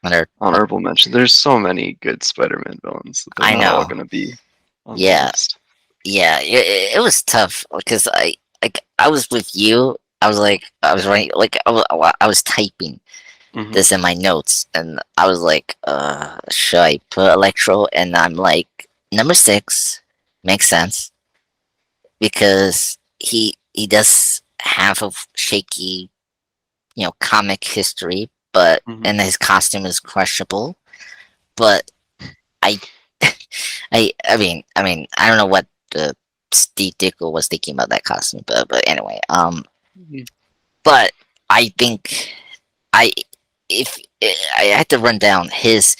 Another, honorable mention. There's so many good Spider-Man villains that they're I not all know. gonna be on the Yeah, list. yeah. It was tough because I was with you. I was like I was writing like I was typing Hmm. this in my notes, and I was like, should I put Electro? And I'm like, number six makes sense because he does have a shaky, comic history, but Hmm. and his costume is questionable. But I, I don't know what Steve Ditko was thinking about that costume, but anyway, but I think I if I had to run down his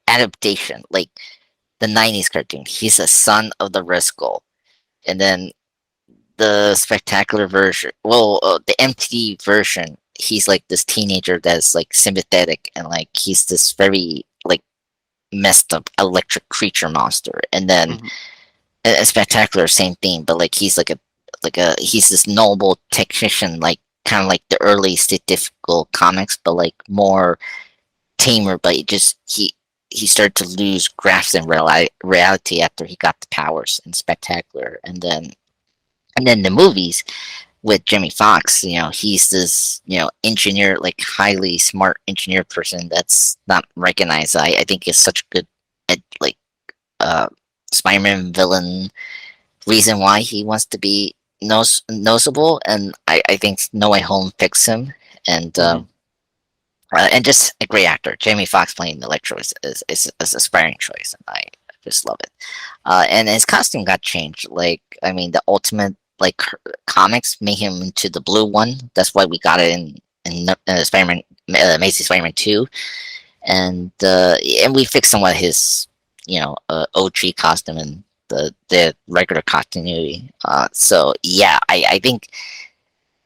adaptation, like the '90s cartoon. He's a son of the Red Skull, and then the spectacular version. Well, the MTV version. He's like this teenager that's like sympathetic and like he's this very like messed up electric creature monster, and then Hmm. a spectacular same thing, but like he's this noble technician, like kind of like the early Steve Difficult comics, but like more tamer. But he started to lose grasp and reality after he got the powers in Spectacular, and then the movies with Jimmy Fox. He's this engineer, like highly smart engineer person that's not recognized. I think is such a good like uh Spider-Man villain reason why he wants to be noticeable, and I think No Way Home fixed him, and Hmm. and just a great actor. Jamie Foxx playing Electro is a aspiring choice, and I just love it. And his costume got changed. Like I mean, the Ultimate like comics made him into the blue one. That's why we got it in Spider-Man, Amazing Spider-Man 2, and we fixed somewhat his OG costume and the regular continuity. So yeah, I think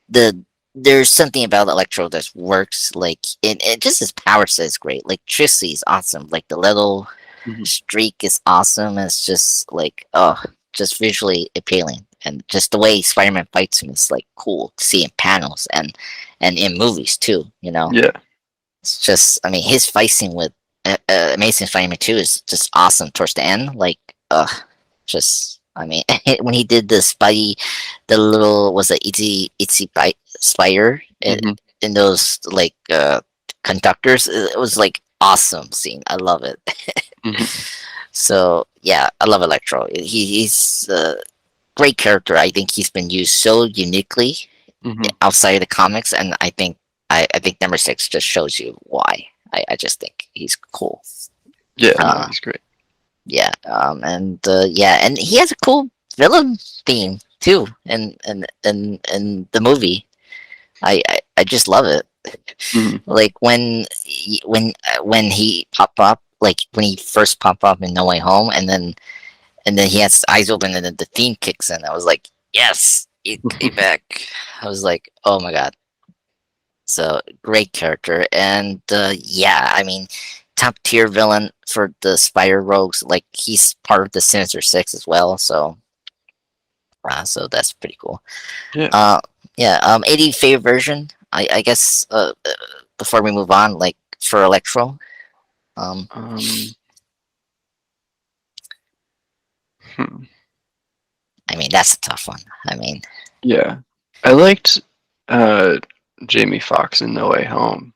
the there's something about Electro that works. Like it just his power set is great. Like Tricity is awesome. Like the little Hmm. streak is awesome. It's just like just visually appealing. And just the way Spider-Man fights him is like cool to see in panels and in movies too. Yeah. It's just, I mean, his fight scene with Amazing Spider-Man 2 is just awesome towards the end. Like, just, I mean, when he did the Spidey, the little, was it Itsy Spider Hmm. in those, like, conductors, it was like awesome scene. I love it. Hmm. So, yeah, I love Electro. He's a great character. I think he's been used so uniquely Hmm. outside of the comics, and I think number six just shows you why. I just think he's cool. Yeah. No, Uh, he's great. yeah, and yeah, and he has a cool villain theme too, in the movie. I just love it. Hmm. Like when he pop up, like when he first pop up in No Way Home, and then he has his eyes open, and then the theme kicks in. I was like, yes, he back. I was like, oh my god. So great character, and yeah, I mean, top tier villain for the Spider Rogues. Like he's part of the Sinister Six as well. So that's pretty cool. Yeah. Uh, yeah. 80 favorite version. I guess. Before we move on, like for Electro. Um, Um. Hmm. I mean that's a tough one. I mean, Yeah. I liked uh Jamie Foxx in No Way Home.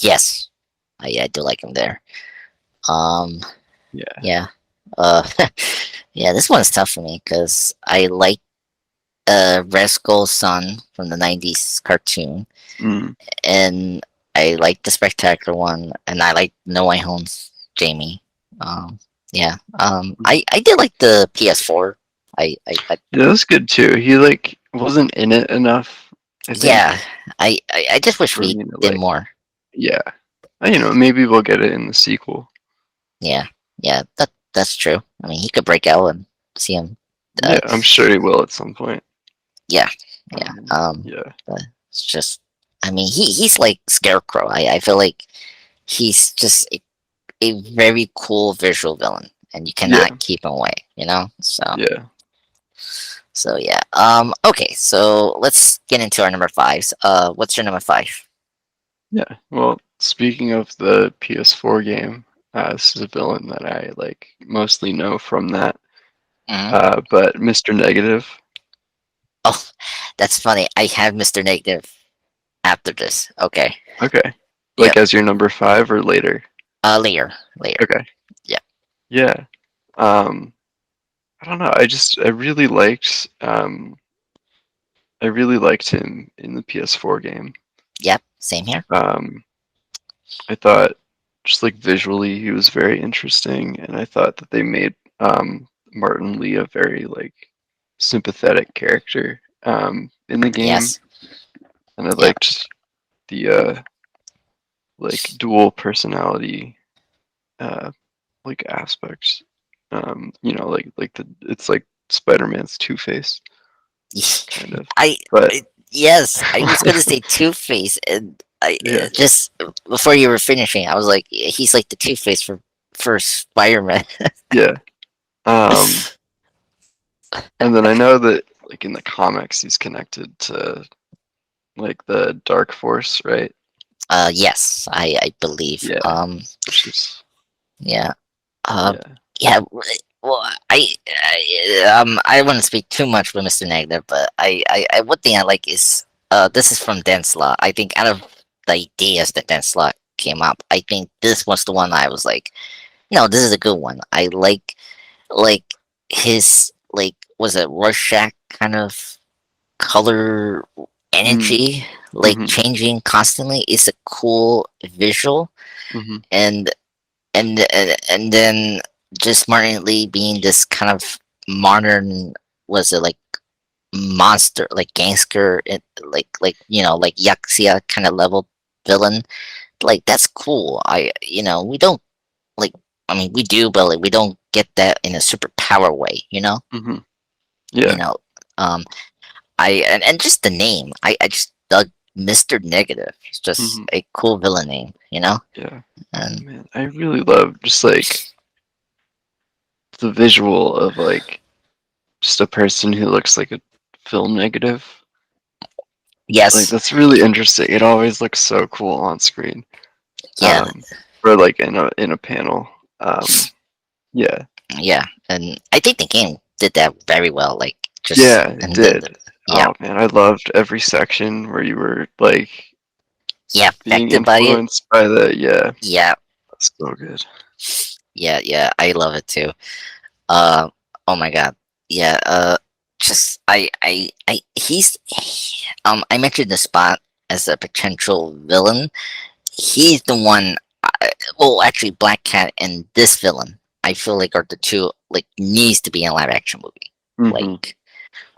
yes, I do like him there. Um, Yeah. yeah. Yeah. This one's tough for me because I like Resco's son from the '90s cartoon, Mm. and I like the Spectacular one, and I like No Way Home's Jamie. Um, yeah. I did like the PS4. I Yeah, that was good too. He like wasn't in it enough, I yeah. think, I just wish for we me to did like. more. Yeah. Maybe we'll get it in the sequel. Yeah. Yeah. That's true. I mean, he could break out and see him. Yeah, Uh, I'm sure he will at some point. yeah. Yeah. Yeah. But it's just. I mean, he's like Scarecrow. I feel like he's just a very cool visual villain, and you Yeah. cannot keep him away. You know. Yeah. So yeah. Okay. So let's get into our number fives. What's your number five? Yeah. Well, speaking of the PS4 game, this is a villain that I like mostly know from that. Hmm. But Mr. Negative. Oh, that's funny. I have Mr. Negative after this. Okay. Okay. Like Yep. as your number five or later? Later. Later. Okay. Yep. Yeah. Um, I don't know. I really liked him in the PS4 game. Yep. Same here. Um, I thought just like visually he was very interesting, and I thought that they made Martin Lee a very like sympathetic character in the game, Yes. and I Yep. liked the like dual personality uh, like aspects. Like the it's like Spider-Man's Two-Face kind of, I, but I yes, I was gonna say Two Face, and I yeah, just before you were finishing, I was like, he's like the Two Face for Spider Man. yeah. Um, and then I know that like in the comics he's connected to like the Dark Force, right? Yes, I believe. Yeah, which is Yeah. Uh, yeah. yeah. Well, I wouldn't speak too much with Mr. Negative, but one thing I like is this is from Dan Slott. I think out of the ideas that Dan Slott came up, I think this was the one I was like, no, this is a good one. I like his like was it Rorschach kind of color Mm, energy like mm-hmm, changing constantly is a cool visual, mm-hmm, and and then just Martin Lee being this kind of modern, was it like monster, like gangster, like like Yaxia kind of level villain. Like that's cool. We don't like. I mean, we do, but like we don't get that in a superpower way. mm-hmm. You Yeah. know. Um. And just the name. I just dug Mr. Negative. It's just Mm-hmm. a cool villain name. Yeah. And Man, I really love just like the visual of like just a person who looks like a film negative. Like yes, that's really interesting. It always looks so cool on screen. yeah. Um, or like in a panel. Um, yeah. Yeah, and I think the game did that very well. Like just Yeah, it and did. yeah, Oh man, I loved every section where you were like yeah, being affected by it. influenced by the yeah. Yeah, That's so good. yeah. I love it too. Oh my god. Yeah. Just he's I mentioned the Spot as a potential villain. He's the one. Well, actually, Black Cat and this villain, I feel like are the two like needs to be in a live action movie. Hmm. Like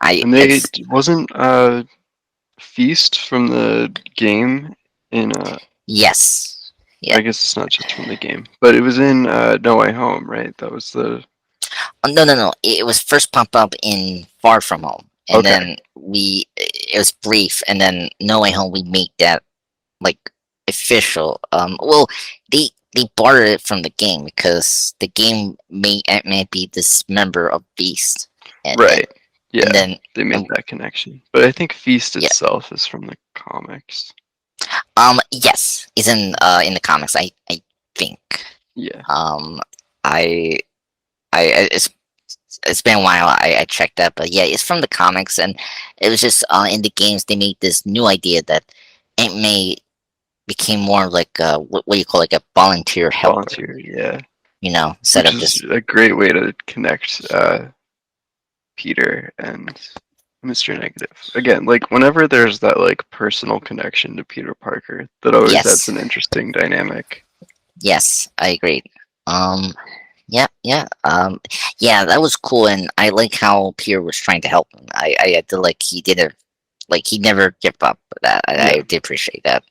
I And they it's wasn't Feast from the game in yes. Yeah. I guess it's not just from the game, but it was in No Way Home, right? That was the No, no, no. It was first pop up in Far From Home, and okay. then it was brief, and then No Way Home we make that like official. Well, they borrowed it from the game because the game may be this member of Beast, and and, Right. and Yeah, then they made and, that connection. But I think Feast yeah, itself is from the comics. yes, it's in the comics. I think. Yeah. Um, I it's been a while. I checked that, but yeah, it's from the comics, and it was just in the games they made this new idea that Aunt May became more like what do you call like a volunteer helper, Volunteer, yeah. instead Which of is just a great way to connect Peter and Mr. Negative. Again, like whenever there's that like personal connection to Peter Parker, that always adds yes, an interesting dynamic. yes, I agree. Um, yeah, yeah, yeah, that was cool, and I like how Peter was trying to help him. I feel like he did it, like he never gave up. That I Yeah. did appreciate that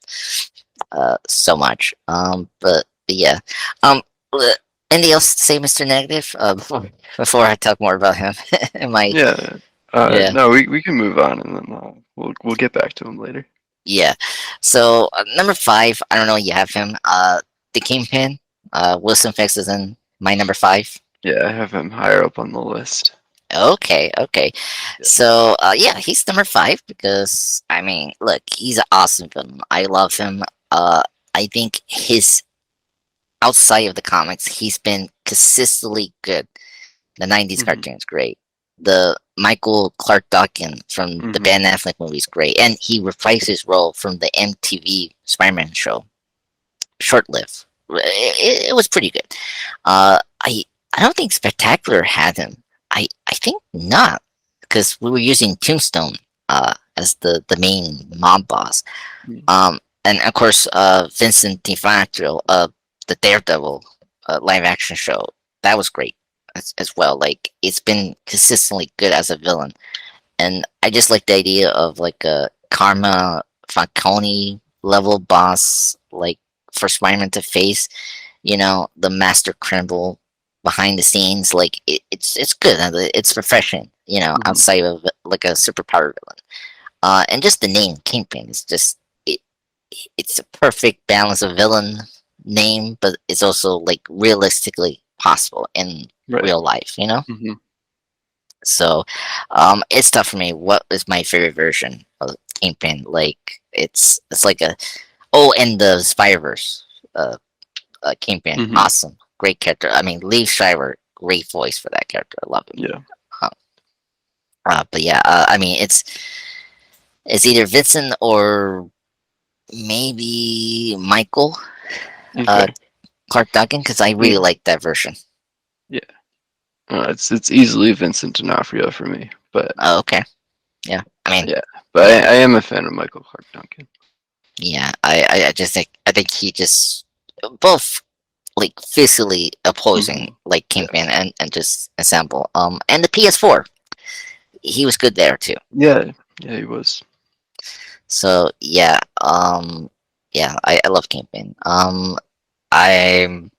so much. But yeah, um, uh, anything else to say, Mister Negative? Before I talk more about him, am I? Yeah. Yeah, No, we can move on and then we'll get back to him later. yeah. So number five, I don't know. You have him. The Kingpin. Wilson Fix is in my number five. Yeah, I have him higher up on the list. Okay, okay. Yeah. So yeah, he's number five because I mean, look, he's an awesome villain. I love him. I think his outside of the comics, he's been consistently good. The '90s Mhm. cartoon's great. The Michael Clark Duncan from the Mhm. Ben Affleck movie is great, and he reprised his role from the MTV Spider-Man show. Short-lived. It was pretty good. Uh, I I don't think Spectacular had him. I think not because we were using Tombstone as the main mob boss. Mhm. And of course, Vincent D'Onofrio, the Daredevil live action show, that was great as well. Like it's been consistently good as a villain, and I just like the idea of like a Karma Falcone level boss, like for Spider-Man to face. The master criminal behind the scenes. Like it's good. It's refreshing. Mhm. Outside of like a superpower villain. And just the name Kingpin is just it. It's a perfect balance of villain name, but it's also like realistically possible in Right. real life. Mhm. So, it's tough for me. What is my favorite version of Kingpin? Like, it's like a and the Spider-Verse, Kingpin, Mhm. awesome, great character. I mean, Lee Schreiber, great voice for that character. I love him. Yeah. Uh, but yeah, I mean, it's either Vincent or maybe Michael uh, Okay. Clark Duncan because I really Yeah. like that version. Yeah. It's easily Vincent D'Onofrio for me, but Oh, okay, yeah. I mean, yeah. But yeah, I am a fan of Michael Clark Duncan. yeah. I just think he just both like physically opposing Mhm. like Yeah. Kingpin and just ensemble. And the PS4, he was good there too. Yeah. Yeah, he was. So yeah, yeah, I love Kingpin. I'm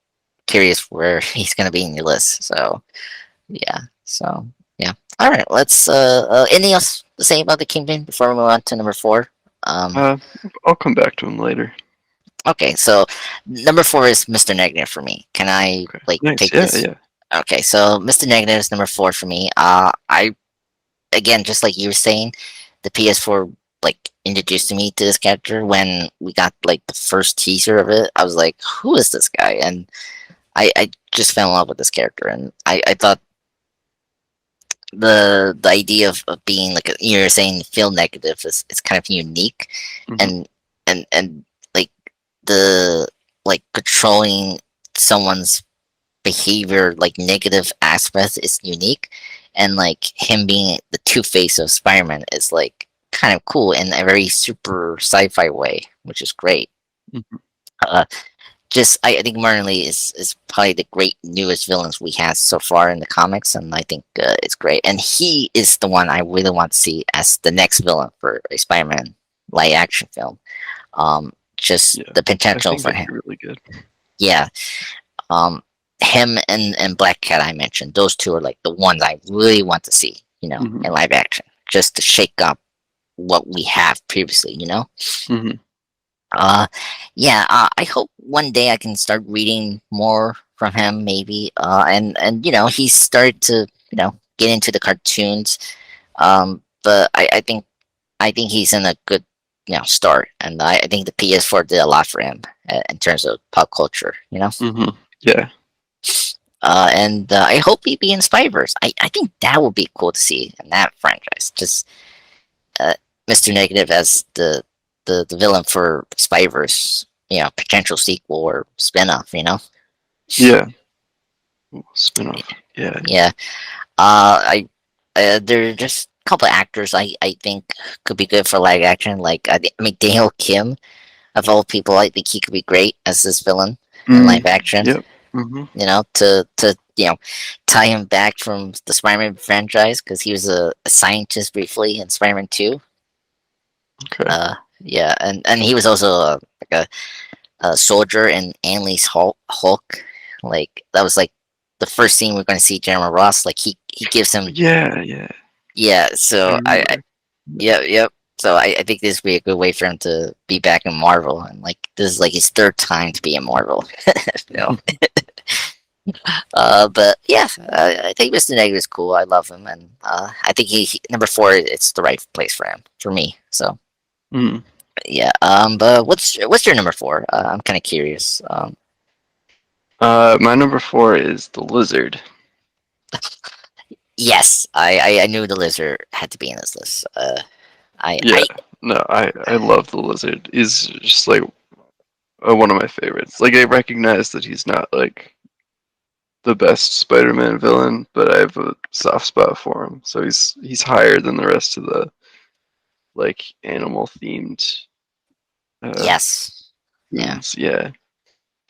curious where he's gonna be in your list. So yeah, so yeah. All right, let's. Anything else to say about the Kingpin before we move on to number four? Um, Uh, I'll come back to him later. okay, so number four is Mr. Negative for me. Can I Okay. like Nice. take Yeah. this? Yeah. Okay, so Mr. Negative is number four for me. I again, just like you were saying, the PS4 like introduced me to this character when we got like the first teaser of it. I was like, who is this guy? And I just fell in love with this character, and I thought the idea of being like you're saying feel negative is kind of unique, Mhm. and and like the like controlling someone's behavior like negative aspects is unique, and like him being the two-face of Spider-Man is like kind of cool in a very super sci-fi way, which is great. Mhm. uh, just I think Martin Lee is probably the great newest villains we have so far in the comics, and I think it's great. And he is the one I really want to see as the next villain for a Spider-Man live action film. Just Yeah. the I potential think for that'd him. be really good. Yeah. Um, him and Black Cat I mentioned, those two are like the ones I really want to see, Mhm. in live action, just to shake up what we have previously. Mhm. Uh, yeah. I hope one day I can start reading more from him, maybe. And he started to get into the cartoons. But I think he's in a good start, and I think the PS4 did a lot for him in terms of pop culture. Yeah. And I hope he be in Spider-Verse. I think that would be cool to see in that franchise. Just uh, Mr. Negative as the villain for Spider-Verse. Potential sequel or spin-off. Yeah. Ooh, spin-off. Yeah. Yeah. I There are just a couple of actors I think could be good for live action. Like I mean Daniel Kim of all people, I think he could be great as this villain in live action. Yep. Mhm. To tie him back from the Spider-Man franchise because he was a scientist briefly in Spider-Man 2. Okay. Yeah, and he was also like a soldier in Ang Lee's Hulk. Like that was like the first scene we're going to see General Ross. Like he gives him. Yeah, yeah. Yeah, I so I remember. yep. So I think this would be a good way for him to be back in Marvel, and like this is like his third time to be in Marvel. you know. But yeah, I think Mr. Negative is cool. I love him, and I think number four. It's the right place for him for me. So Mm. yeah. But what's your number four? I'm kind of curious. My number four is the lizard. Yes, I knew the lizard had to be in this list. Yeah. I No, I love the lizard. He's just like one of my favorites. Like I recognize that he's not like the best Spider-Man villain, but I have a soft spot for him. So he's higher than the rest of the like animal themed uh yes. Yeah. goons. Yeah.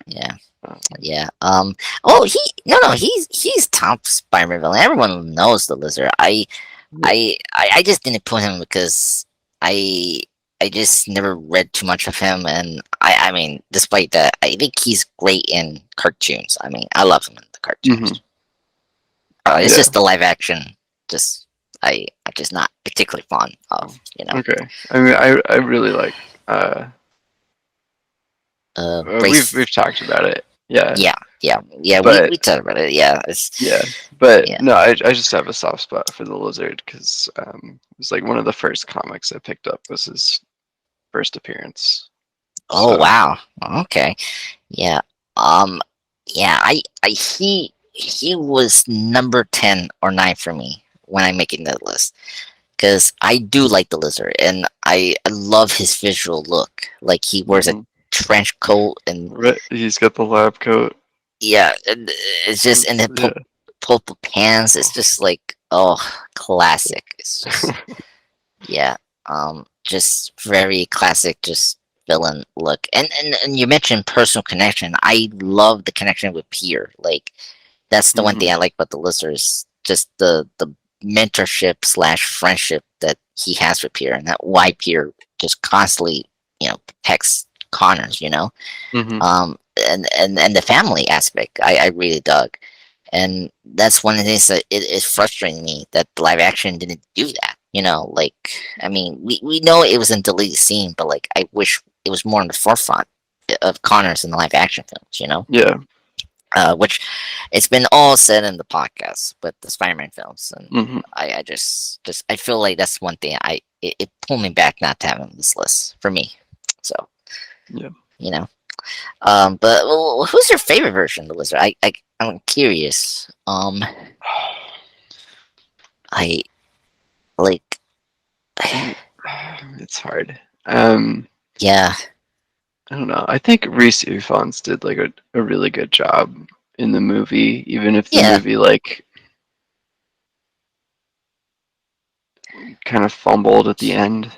Yeah. Um, Yeah. Oh, no, he's top Spider-Man villain. Everyone knows the lizard. yeah. I just didn't put him because I I just never read too much of him, and I mean, despite that, I think he's great in cartoons. I mean, I love him in the Hmm. cartoons. It's Yeah. just the live action, just I'm just not particularly fond of. Okay. I mean, I really like. Brace. We've talked about it. Yeah. Yeah, yeah, yeah. We But we talked about it. Yeah, yeah. But yeah. no, I just have a soft spot for the lizard because it was like one of the first comics I picked up was his first appearance. Oh So. wow. Okay. Yeah. Um. Yeah. He was number 10 or 9 for me when I'm making that list because I do like the lizard and I love his visual look. Like he wears a Hmm. trench coat and Right. He's got the lab coat. yeah, and it's just in the Yeah. purple pants. It's just like classic. It's just yeah, just very classic, just villain look. And you mentioned personal connection. I love the connection with Peter. Like that's the one Hmm. thing I like about the lizards. Just the mentorship slash friendship that he has with Peter, and that why Peter just constantly protects Connors. Hmm. And the family aspect I really dug. And that's one of the things that it is frustrating me that the live action didn't do that. Like I mean, we know it was a deleted scene, but like I wish it was more in the forefront of Connors in the live action films. Yeah. Which it's been all said in the podcast with the Spider-Man films, and Hmm. I just I feel like that's one thing it pulled me back not to have him on this list for me. So Yeah. you know. But who's your favorite version of the lizard? I'm curious. I like. Ooh, it's hard. Um, Yeah, I don't know. I think Reese Ifans did like a really good job in the movie, even if the yeah, movie like kind of fumbled at the end.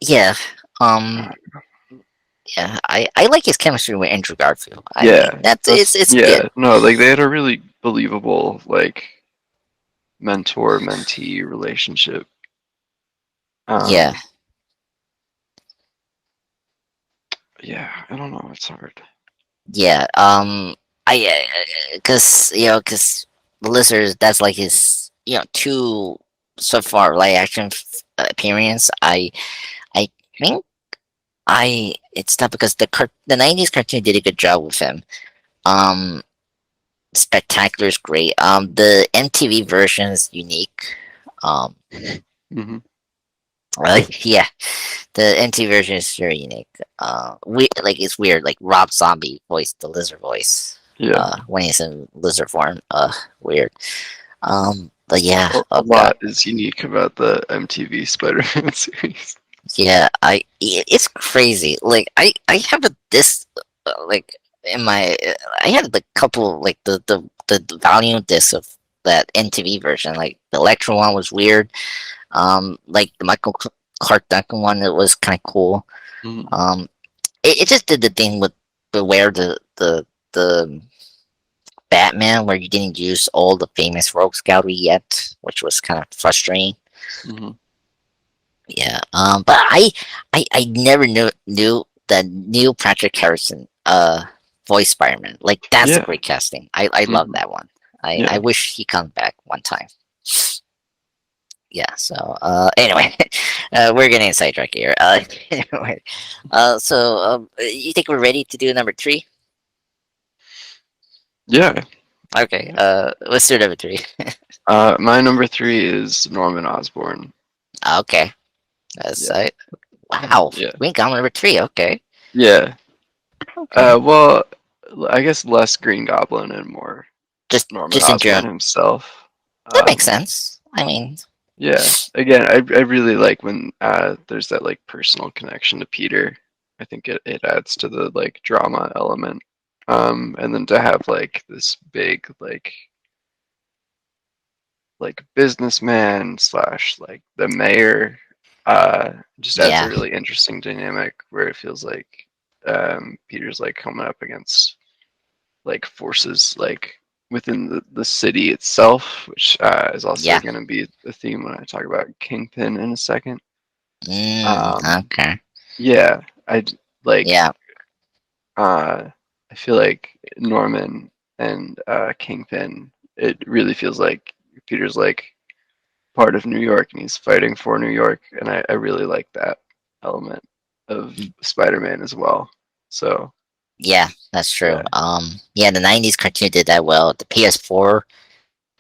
yeah. Um, Uh, yeah. I like his chemistry with Andrew Garfield. I yeah, mean, that's that's it's good. yeah. No, like they had a really believable like mentor mentee relationship. Yeah, Um, yeah, I don't know. It's hard. yeah. I because the lizard that's like his two so far live action appearance. I think. it's not because the '90s cartoon did a good job with him. Um, Spectacular is great. The MTV version is unique. Um, Hmm. yeah, the MTV version is very unique. It's weird. Like Rob Zombie voiced the lizard voice. Yeah, When he's in lizard form. Weird. But yeah. a Oh god. lot is unique about the MTV Spider-Man series. Yeah. It's crazy. Like I have a this like in my I had the couple like the volume disc of that MTV version. Like the Electro one was weird. Like the Clark Duncan one, it was kind of cool. Mm, Um, it just did the thing with where the Batman where you didn't use all the famous rogues gallery yet, which was kind of frustrating. mhm. Yeah. But I never knew that Neil Patrick Harrison voice Spider-Man. Like that's a Yeah, great casting. I love mhm. that one. I Yeah, wish he comes back one time. Yeah. So anyway, we're getting sidetracked here. Anyway, you think we're ready to do number three? yeah. Okay. Yeah. Let's do number three. My number three is Norman Osborn. Okay. That's Yeah, wow. yeah, Green Goblin number three. Okay. yeah. Okay. Well, I guess less Green Goblin and more Norman Just in general, Osborn himself. that makes Um, sense. I mean, yeah. Again, I really like when there's that like personal connection to Peter. I think it adds to the like drama element. And then to have like this big like businessman slash like the mayor just adds a yeah, really interesting dynamic where it feels like Peter's like coming up against like forces like within the city itself, which is also yeah. going to be the theme when I talk about Kingpin in a second. Um, Okay. yeah, like Yeah, I feel like Norman and Kingpin. It really feels like Peter's like part of New York and he's fighting for New York, and I really like that element of Spider-Man as well. So yeah. That's true. yeah, Yeah, the '90s cartoon did that well. The PS4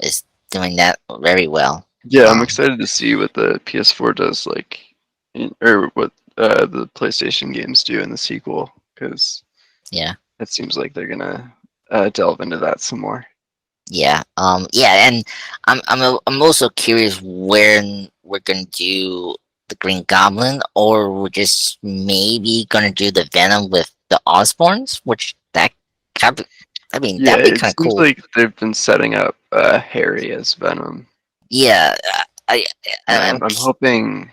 is doing that very well. yeah, I'm Um, excited to see what the PS4 does, like, or what the PlayStation games do in the sequel, because yeah. it seems like they're gonna delve into that some more. Yeah, and I'm also curious when we're gonna do the Green Goblin, or we're just maybe gonna do the Venom with the Osborns, which that kind of, I mean, Yeah, that'd be it kind of seems cool. like they've been setting up Harry as Venom, Yeah, I, and I, I'm, I'm hoping.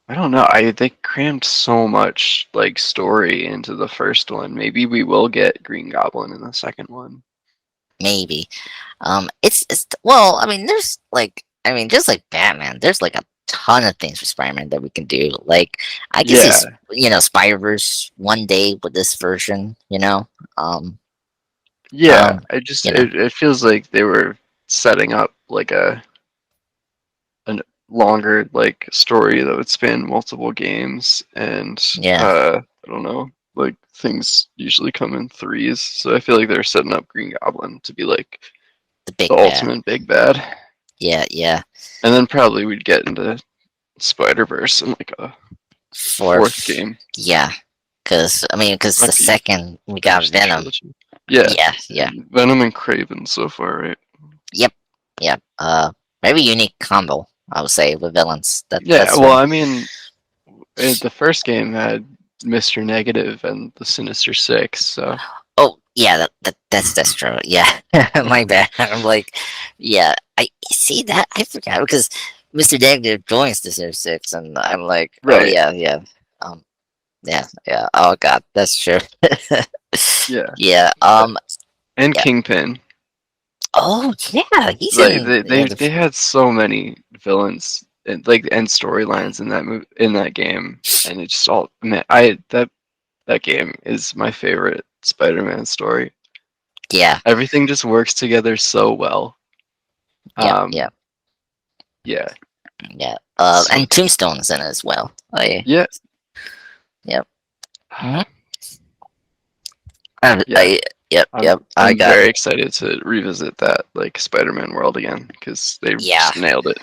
I don't know. They crammed so much like story into the first one. Maybe we will get Green Goblin in the second one. maybe. It's well, I mean, I mean, just like Batman, there's like a ton of things for Spider-Man that we can do. Like, I can see, Yeah, Spider-Verse one day with this version. Um, yeah. um, I just you know, it feels like they were setting up like a longer like story that would span multiple games, and yeah, I don't know. Like things usually come in threes, so I feel like they're setting up Green Goblin to be like the the big bad. ultimate big bad, Yeah, yeah. and then probably we'd get into Spider Verse in like a fourth Fourth, game. yeah. Because the Might be second we got first Venom. trilogy. Yeah, Yeah, yeah, and Venom and Craven so far, right? yep, yep. Very unique combo, I would say, with villains. Yeah, That's well, very. I mean, the first game had Mr. Negative and the Sinister Six, so Oh yeah, that's true. Yeah, my bad. I'm like, yeah, I see that. I forgot because Mr. Negative joins the Sinister Six, and I'm like, oh right. yeah, yeah, um, yeah, yeah. Oh god, that's true. Yeah, Yeah. and Yeah. Kingpin. Oh yeah, he's Like in. they Yeah, they, they had so many villains and like and storylines in that game, and it just all man, I that game is my favorite Spider-Man story. yeah, Everything just works together so well. yeah, yeah, Um, yeah, yeah. it's so And good. Tombstone's in it as well. Oh yeah, Yeah, Yep. hmm Ah, yeah, yep. I'm Yep. I I'm got. very excited to revisit that like Spider-Man world again because they Yeah. just nailed it.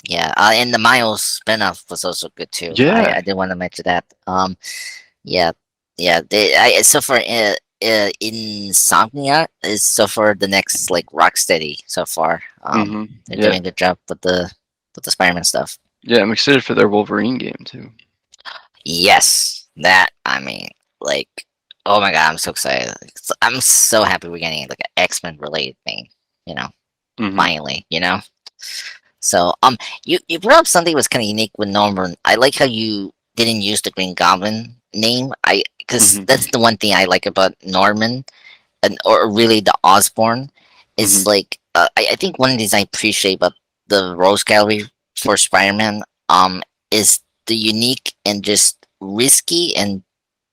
Yeah. And the Miles spinoff was also good too. Yeah. I did want to mention that. Yeah. Yeah. So for Insomnia is so far the next like Rocksteady so far. They're Yeah. doing a good job with the Spider-Man stuff. Yeah, I'm excited for their Wolverine game too. Yes, that I mean, like, oh my god, I'm so excited! I'm so happy we're getting like an X-Men related thing. You know, Mhm. finally. You know. So you brought up something that was kind of unique with Norman. I like how you didn't use the Green Goblin name. Because Mhm. that's the one thing I like about Norman, and or really the Osborn, is Mhm. like I think one of the things I appreciate about the Rose Gallery for Spider-Man is the unique and just risky and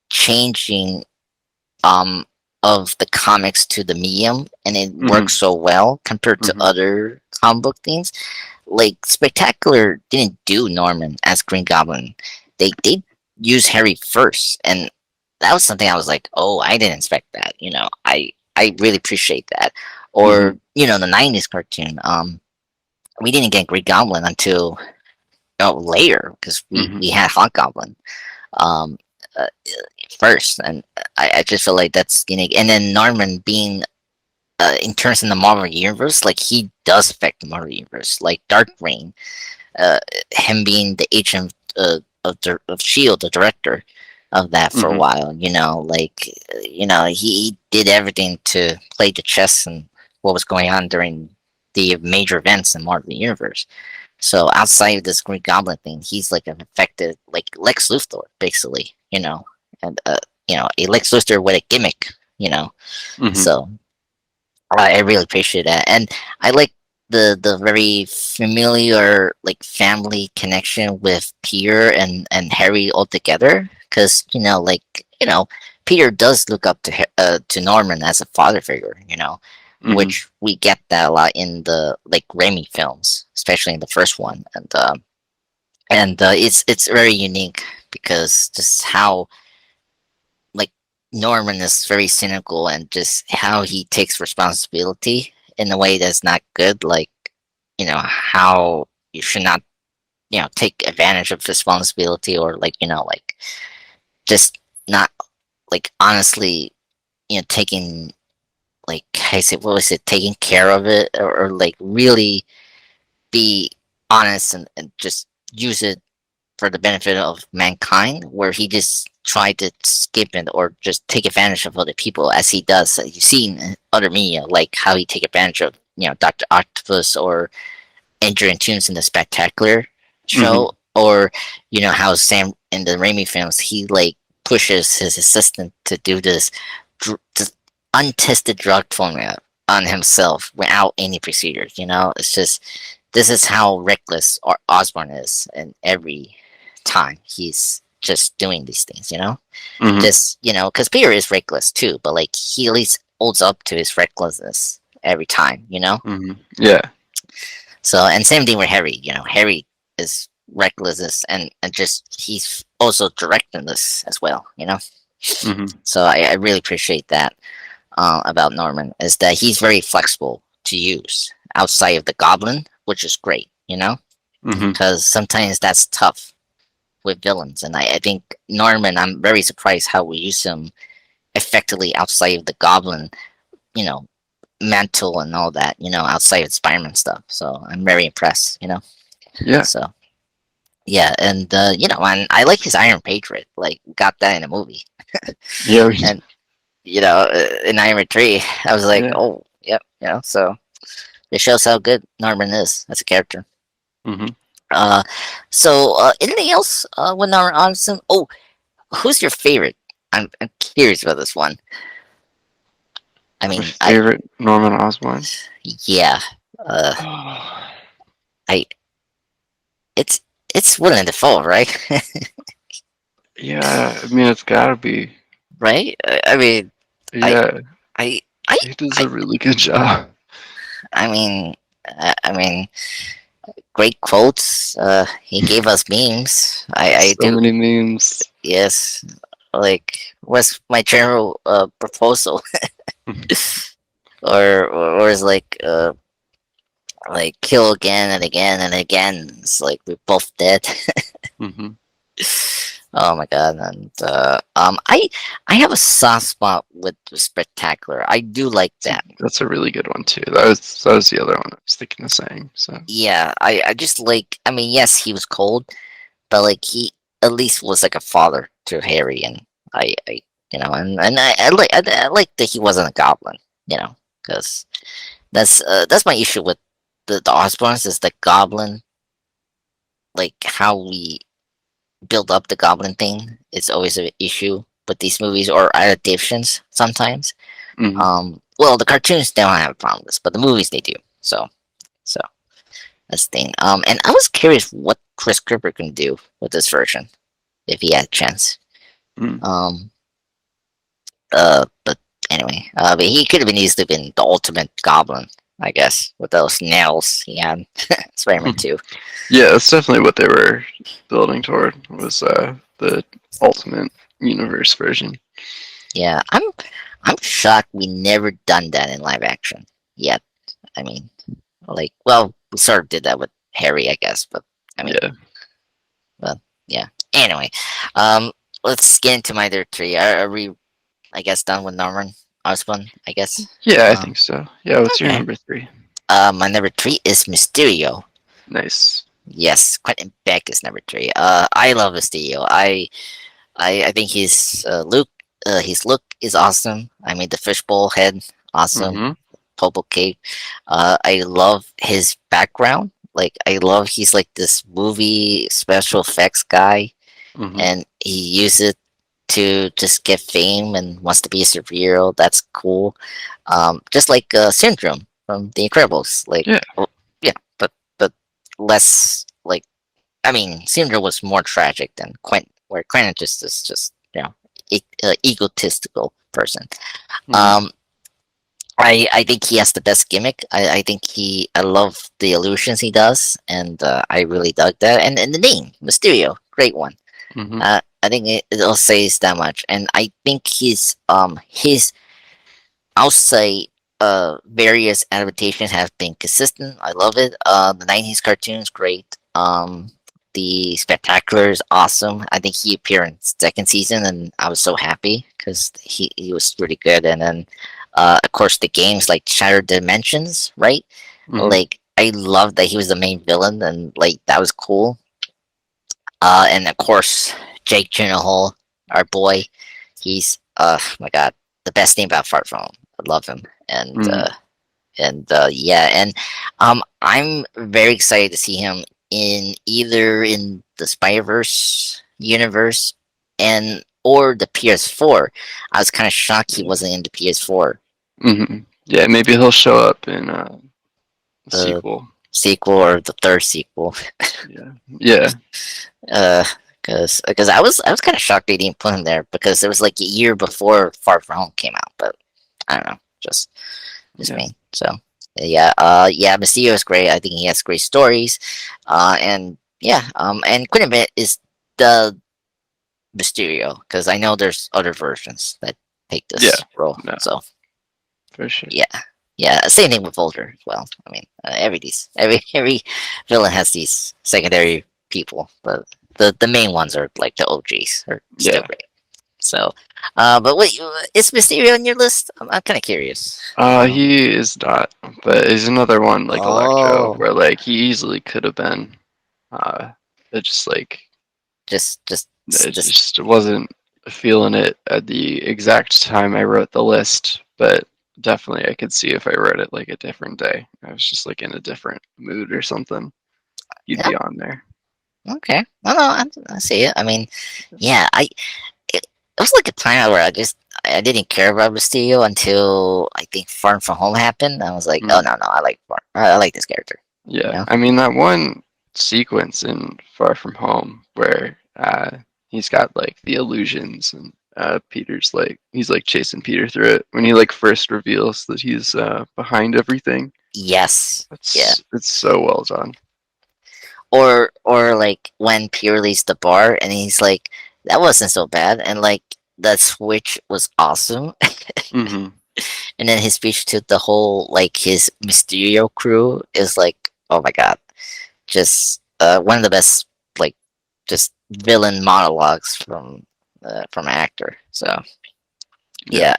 changing um of the comics to the medium, and it works Mhm. so well compared to Mhm. other comic book things. Like Spectacular didn't do Norman as Green Goblin. They used Harry first, and that was something I was like, oh, I didn't expect that. I really appreciate that. Or Mhm. the '90s cartoon. We didn't get Green Goblin until later because we Mhm. had Hobgoblin um uh, first, and I just feel like that's unique. And then Norman being in terms in the Marvel universe, like he does affect the Marvel universe, like Dark Reign, uh, him being the agent of Shield, the director of that for a Mhm. while. He did everything to play the chess and what was going on during the major events in Marvel Universe. So outside of this Green Goblin thing, he's like an affected, like Lex Luthor, basically. And a Lex Luthor with a gimmick. You know, Mhm. so I really appreciate that, and I like the very familiar like family connection with Peter and Harry altogether, because Peter does look up to Norman as a father figure, Mhm. which we get that a lot in the like Raimi films, especially in the first one, and it's very unique because just how like Norman is very cynical and just how he takes responsibility in a way that's not good. Like, how you should not, take advantage of responsibility or like just not like honestly, taking like I said, what was it, taking care of it or like really be honest and just use it for the benefit of mankind, where he just tried to skip it or just take advantage of other people, as he does. You've seen in other media, like how he take advantage of Doctor Octopus or Adrian Toomes in the Spectacular Mhm. show, or how Sam in the Raimi films he like pushes his assistant to do this untested drug formula on himself without any procedures. It's just this is how reckless Osborn is, and every time he's just doing these things. Mhm. Just because Peter is reckless too, but like he at least holds up to his recklessness every time. Mhm. Yeah. So, and same thing with Harry. Harry is reckless and just he's also directing this as well. Mhm. So I really appreciate that about Norman, is that he's very flexible to use outside of the Goblin, which is great. Mhm. Because sometimes that's tough with villains, and I think Norman. I'm very surprised how we use him effectively outside of the Goblin. You know, mantle and all that. Outside of Spider-Man stuff. So I'm very impressed. Yeah. So yeah, and I like his Iron Patriot. Like, got that in the movie, Yeah. and in Iron 3, I was like, Yeah. oh, yep. So it shows how good Norman is as a character. Mhm. Uh, anything else with Norman Osborn? Oh, who's your favorite? I'm curious about this one. I My mean, favorite Norman Osborn. yeah, uh, Oh, I it's Willem Dafoe, right? yeah. I mean, it's gotta be. Right? I mean, I, Yeah. I, I, He does I, a really good job. I mean, I mean, great quotes. He gave us memes. I So do. many memes. Yes, like what's my general proposal, or is like kill again and again and again. It's like we're both dead. Hmm. Oh my god! And I have a soft spot with the spectacular. I do like that. That's a really good one too. That was the other one I was thinking of saying. So. Yeah, I just like. I mean, yes, he was cold, but like he at least was like a father to Harry, and I and I like that he wasn't a goblin, because that's my issue with the Osborns is the goblin, like how we build up the goblin thing is always an issue with these movies or adaptations sometimes. Hmm. Well, the cartoons they don't have a problem with this, but the movies they do. So that's the thing. And I was curious what Chris Cooper can do with this version if he had a chance. Mm. Um, but anyway, but he could have been easily been the ultimate goblin, I guess, with those nails he had. Spider-Man 2. Yeah, that's definitely what they were building toward was the ultimate universe version. Yeah, I'm shocked we never done that in live action yet. I mean, like, well, we sort of did that with Harry, I guess, but I mean, Yeah. well, yeah. Anyway, um, let's get into my other three. Are we, I guess, done with Norman Osborn? I guess. Yeah, I Um, think so. Yeah, what's your okay. number three? My number three is Mysterio. Nice. Yes, Quentin Beck is number three. I love Mysterio. I think his look is awesome. I mean, the fishbowl head, awesome. Mm-hmm. Purple cape. I love his background. Like, I love he's like this movie special effects guy, Mm-hmm. and he uses it to just get fame and wants to be a superhero. That's cool. Just like Syndrome from The Incredibles. Like, Yeah. yeah, but less like. I mean, Syndrome was more tragic than Quentin, where Quentin just is just egotistical person. Mm-hmm. Um, I think he has the best gimmick. I think I love the illusions he does, and I really dug that. And the name Mysterio, great one. Mm-hmm. I think it'll say that much, and I think his outside various adaptations have been consistent. I love it. The '90s cartoons great. The Spectacular is awesome. I think he appeared in second season, and I was so happy because he was really good. And then, of course, the games like Shattered Dimensions, right? Mm-hmm. Like I love that he was the main villain, and like that was cool. And of course, Jake Gyllenhaal, our boy, he's my god, the best thing about Far From Home. I love him, Mm-hmm. and yeah, and I'm very excited to see him in either in the Spider Verse universe and or the PS4. I was kind of shocked he Yeah. wasn't in the PS4, Mm-hmm. Yeah, maybe he'll show up in the the sequel. sequel or the third sequel. Yeah. Yeah. Uh, because I was kind of shocked they didn't put him there because it was like a year before Far From Home came out, but I don't know, just Yeah. me. So yeah, yeah, Mysterio is great. I think he has great stories, and yeah, and Quinn Bennett is the Mysterio because I know there's other versions that take Yeah. this role. No, So for sure. yeah, yeah, same thing with Vulture as well. I mean, every villain has these secondary people, but the main ones are like the OGs are still Yeah. great. So, but wait, is Mysterio on your list? I'm kind of curious. He is not, but he's another one like Electro, Oh, where like he easily could have been. It just like just it just just wasn't feeling it at the exact time I wrote the list, but definitely I could see if I wrote it like a different day. I was just like in a different mood or something. You'd yeah. be on there. Okay. No, I see it. I mean, yeah. It was like a time where I didn't care about Mysterio until I think Far From Home happened. I was like, oh Mm. no, I like this character. You Yeah, know? I mean that one sequence in Far From Home where he's got like the illusions and Peter's like he's like chasing Peter through it when he like first reveals that he's behind everything. Yes. Yeah. It's so well done. Or like when Pierre leaves the bar and he's like, that wasn't so bad, and like that switch was awesome. Mm-hmm. And then his speech to the whole like his Mysterio crew is like, oh my god, just one of the best like just villain monologues from an actor. So Yeah. yeah,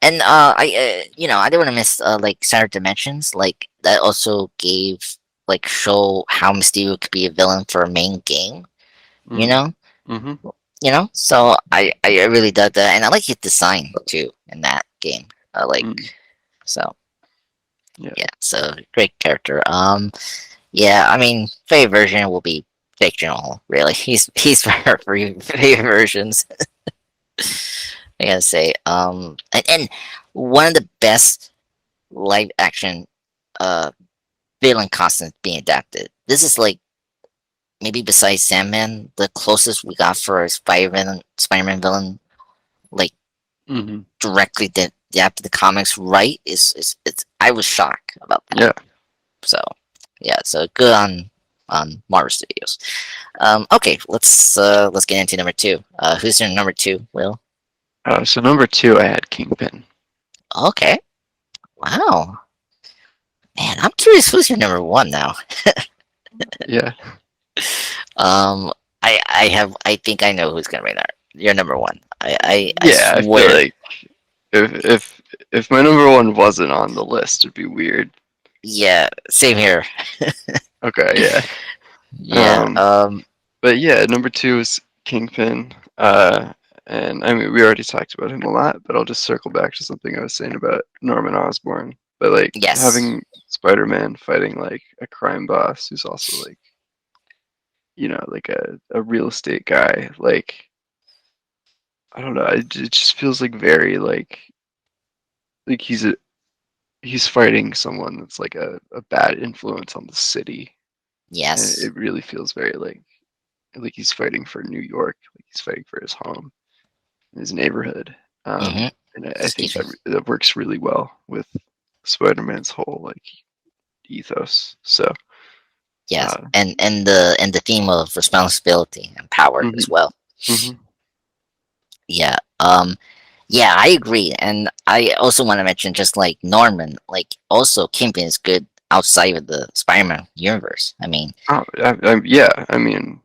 and I I didn't want to miss like Shattered Dimensions. Like that also gave like show how Mysterio could be a villain for a main game. You Mm-hmm. know, Mm-hmm. so I really dug that, and I like his design too in that game. Mm. So Yeah. yeah, so great character. Yeah, I mean, favorite version will be Jake Gyllenhaal. Really, he's my favorite versions. I gotta say, and one of the best live action uh villain costumes being adapted. This is like maybe besides Sandman, the closest we got for a Spider-Man villain, like Mm-hmm. directly adapted the comics right. Is it's I was shocked about that. Yeah. So yeah, so good on Marvel Studios. Okay, let's get into number two. Who's your number two, Will? So number two, I had Kingpin. Okay, wow, man, I'm curious who's your number one now. Yeah. Um, I think I know who's gonna be your number one. I Yeah. I feel swear. like if if if my number one wasn't on the list, it'd be weird. Yeah, same here. Okay. Yeah. Yeah. Um. But yeah, number two is Kingpin. And I mean, we already talked about him a lot, but I'll just circle back to something I was saying about Norman Osborn. But like Yes. having Spider-Man fighting like a crime boss who's also like, like a real estate guy. Like I don't know, it just feels like very like he's fighting someone that's like a bad influence on the city, and Yes. it really feels very like he's fighting for New York, like he's fighting for his home, his neighborhood. Mm-hmm. And I think Excuse me. that works really well with Spider-Man's whole like ethos. So, Yes, uh, and the theme of responsibility and power hmm as well. hmm Yeah. Yeah, I agree, and I also want to mention just like Norman, like also Kingpin is good outside of the Spider-Man universe. I mean, oh, yeah, I mean,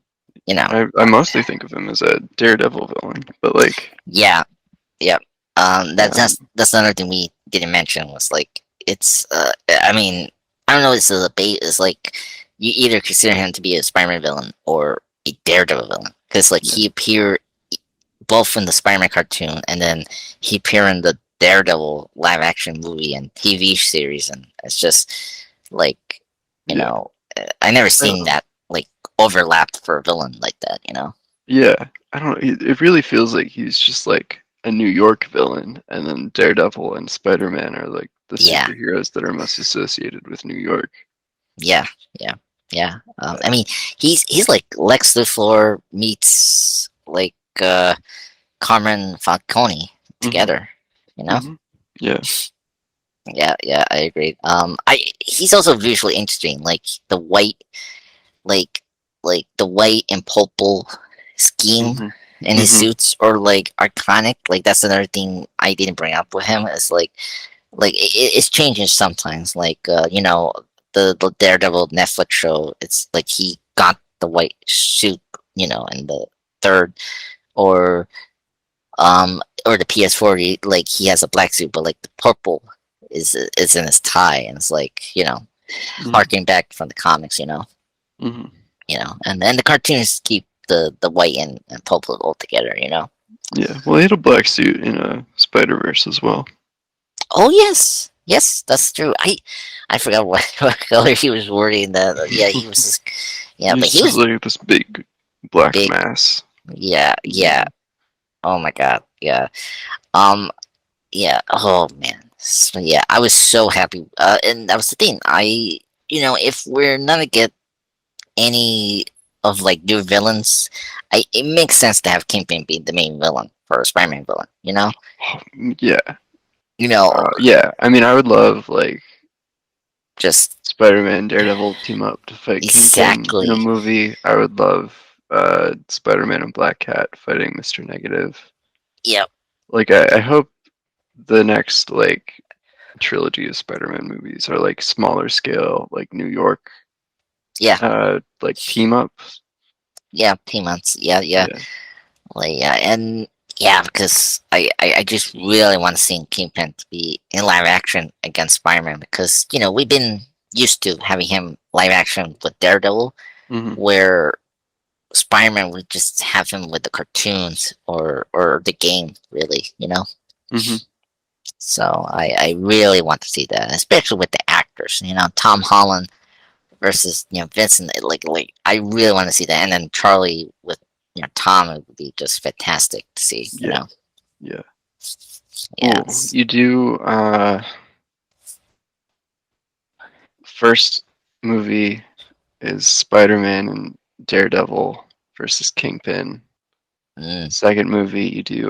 you know, I mostly think of him as a Daredevil villain, but like, yeah, yeah. That's um, that's another thing we didn't mention was like it's. I mean, I don't know. It's a debate. It's like you either consider him to be a Spider-Man villain or a Daredevil villain because like yeah, he appeared both in the Spider-Man cartoon and then he appeared in the Daredevil live-action movie and TV series, and it's just like you yeah, know, I never I don't seen know. that like overlapped for a villain like that. Yeah, I don't know. It really feels like he's just like a New York villain, and then Daredevil and Spider-Man are like the Yeah, superheroes that are most associated with New York. yeah, yeah, yeah. I Uh, mean, he's like Lex Luthor meets like Carmen Falcone hmm together. You know? hmm Yeah. Yeah, yeah, I agree. I he's also visually interesting, the white, like the white and purple scheme hmm in his hmm suits or like iconic. Like that's another thing I didn't bring up with him. Is it's changing sometimes. The Daredevil Netflix show. It's like he got the white suit, in the third, or or the PS4. Like he has a black suit, but like the purple is in his tie, and it's like hmm harking back from the comics. hmm And then the cartoons keep the white and purple all together. Yeah. Well, he had a black suit in a Spider-Verse as well. Oh yes, yes, that's true. I forgot what, what color he was wearing. That yeah, he was just, yeah, but He's he just was like this big black big. mass. Yeah, yeah. Mhm. Oh my god, yeah. Um, yeah. Oh man. So, yeah, I was so happy. And that was the thing. If we're not gonna get any of like new villains, it makes sense to have Kingpin be the main villain for a Spider-Man villain. Yeah. You know, Yeah. I mean, I would love like just Spider-Man, Daredevil team up to fight Kingpin in a exactly. movie. I would love Spider-Man and Black Cat fighting Mr. Negative. Yep. Like I hope the next like trilogy of Spider-Man movies are like smaller scale, like New York, Yeah. like team ups. Yeah. Peanuts. Yeah. Yeah. Yeah. Like yeah, and yeah, because I just really want to see Kingpin to be in live action against Spider-Man because we've been used to having him live action with Daredevil, Mhm. where Spider-Man would just have him with the cartoons or the game, really. Mhm. So I really want to see that, especially with the actors. Tom Holland versus Vincent. Like I really want to see that, and then Charlie with Tom, it would be just fantastic to see. Yeah. Yeah. Ooh, Yes. you do first movie is Spider-Man and Daredevil versus Kingpin. Mm, Second movie you do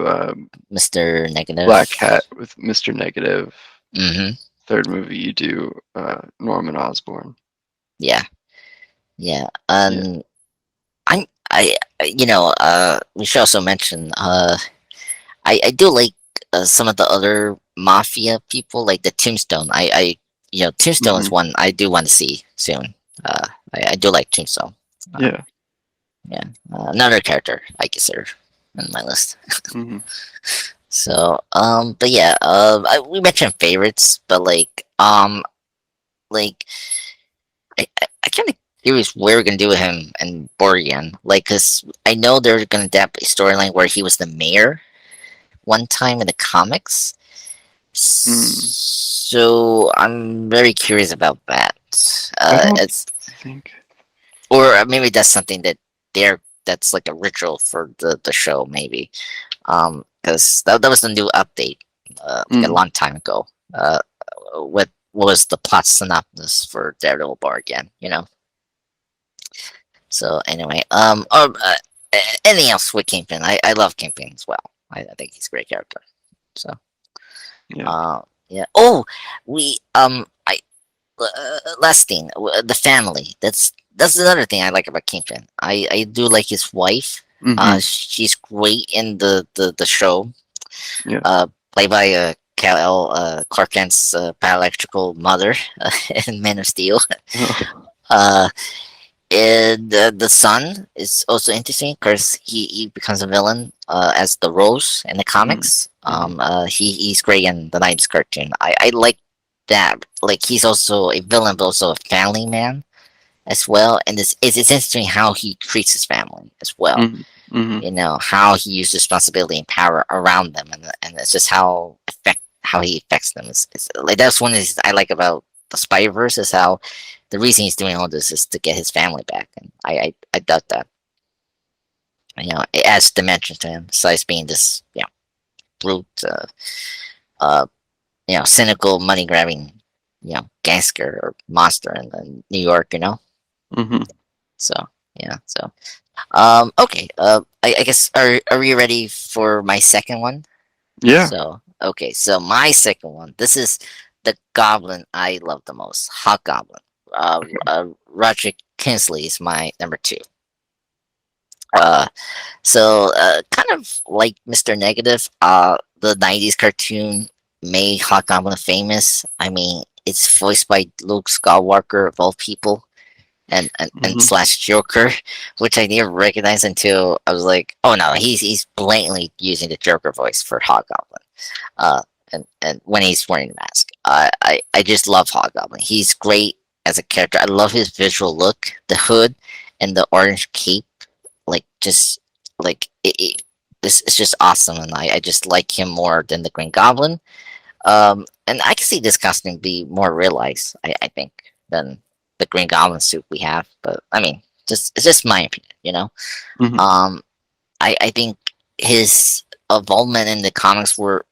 Mr. Black Negative. Cat with Mr. Negative. Mm-hmm. Third movie you do Norman Osborn. Yeah. Yeah. Yeah. We should also mention. I do like some of the other mafia people, like the Tombstone. Tombstone is Mhm. one I do want to see soon. I do like Tombstone. Uh, Yeah. yeah, another character I consider on my list. Mhm. So, but yeah, we mentioned favorites, but like I kind of curious where we're gonna do with him and Borgian. Like, cause I know they're gonna adapt a storyline where he was the mayor one time in the comics. Mm. So I'm very curious about that. I don't It's think. or maybe that's something that's like a ritual for the show maybe. Because that was the new update like a Mm. long time ago. What was the plot synopsis for Daredevil Bar again? So anyway, anything else with Kingpin? I love Kingpin as well. I think he's a great character. So Yeah. uh, yeah. Oh, we I last thing, the family. That's another thing I like about Kingpin. I do like his wife. Mhm. She's great in the show. Yeah. Uh, played by Kal-El, Clark Kent's biological mother in Man of Steel. Oh. Uh, and the son is also interesting because he becomes a villain as the Rose in the Mm. comics. Mhm. He's great in the '90s cartoon. I like that. Like he's also a villain, but also a family man as well. And it's interesting how he treats his family as well. Mhm. Mhm. How he uses responsibility and power around them, and it's just how he affects them. It's like that's one of the things I like about the Spider Verse is how the reason he's doing all this is to get his family back, and I doubt that. It adds dimension to him besides being this brute, uh, cynical, money grabbing, gangster or monster in New York. Mhm. So yeah, so okay, I guess are we ready for my second one? Yeah. So, okay, so my second one, this is the goblin I love the most, Hobgoblin. Roger Kingsley is my number two. Uh, kind of like Mr. Negative, the '90s cartoon made Hobgoblin famous. I mean, it's voiced by Luke Skywalker of all people, and Mhm. slash Joker, which I didn't recognize until I was like, oh no, he's blatantly using the Joker voice for Hobgoblin. uh, and when he's wearing the mask. I just love Hobgoblin. He's great as a character. I love his visual look, the hood, and the orange cape. Like just like it's just awesome, and I just like him more than the Green Goblin. And I can see this costume be more realized. I think than the Green Goblin suit we have. But I mean, it's just my opinion. Mhm. Um, I think his involvement in the comics were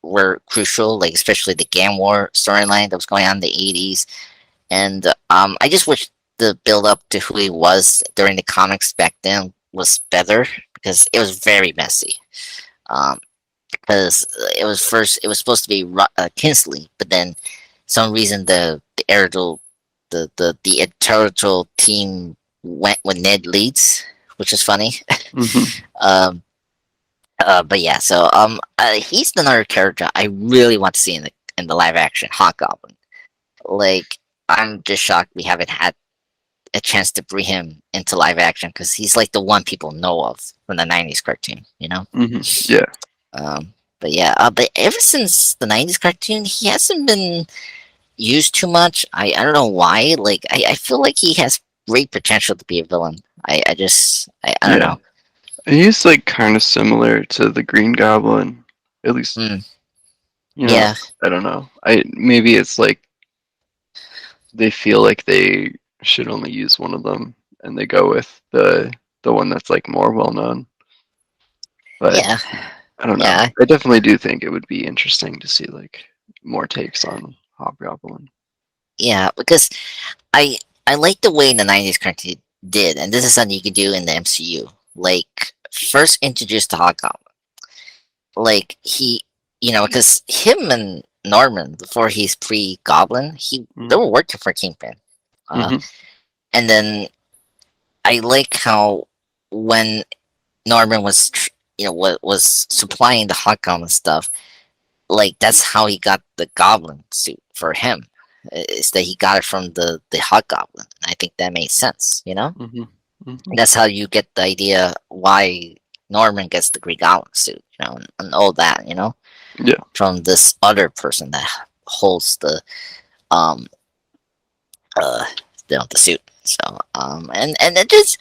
crucial, like especially the Gang War storyline that was going on in the '80s, and I just wish the build up to who he was during the comics back then was better because it was very messy. Um, because it was supposed to be Kinsley, but then some reason the editorial team went with Ned Leeds, which is funny. Mhm. um, but yeah, so he's another character I really want to see in the live action Hobgoblin. Like, I'm just shocked we haven't had a chance to bring him into live action because he's like the one people know of from the '90s cartoon, you know. Mhm. Yeah. But yeah, but ever since the '90s cartoon, he hasn't been used too much. I don't know why. Like, I feel like he has great potential to be a villain. I don't Yeah. know. He's like kind of similar to the Green Goblin. At least, Mm, you know, yeah, I don't know. I maybe it's like they feel like they should only use one of them and they go with the one that's like more well known. But yeah, I don't know. yeah, I definitely do think it would be interesting to see like more takes on Hobgoblin. yeah. Because I I like the way the '90s cartoon did, and this is something you could do in the MCU. Like, first introduce the Hobgoblin. Like, because him and Norman before he's pre-Goblin, they Mm-hmm. were working for Kingpin. Uh, Mm-hmm. and then I like how when Norman was, what was supplying the Hobgoblin stuff, like that's how he got the Goblin suit for him. Is that he got it from the Hobgoblin? And I think that makes sense. Mm-hmm. Mm-hmm. That's how you get the idea why Norman gets the Green Goblin suit, and all that, Yeah. from this other person that holds um uh the suit. So and it just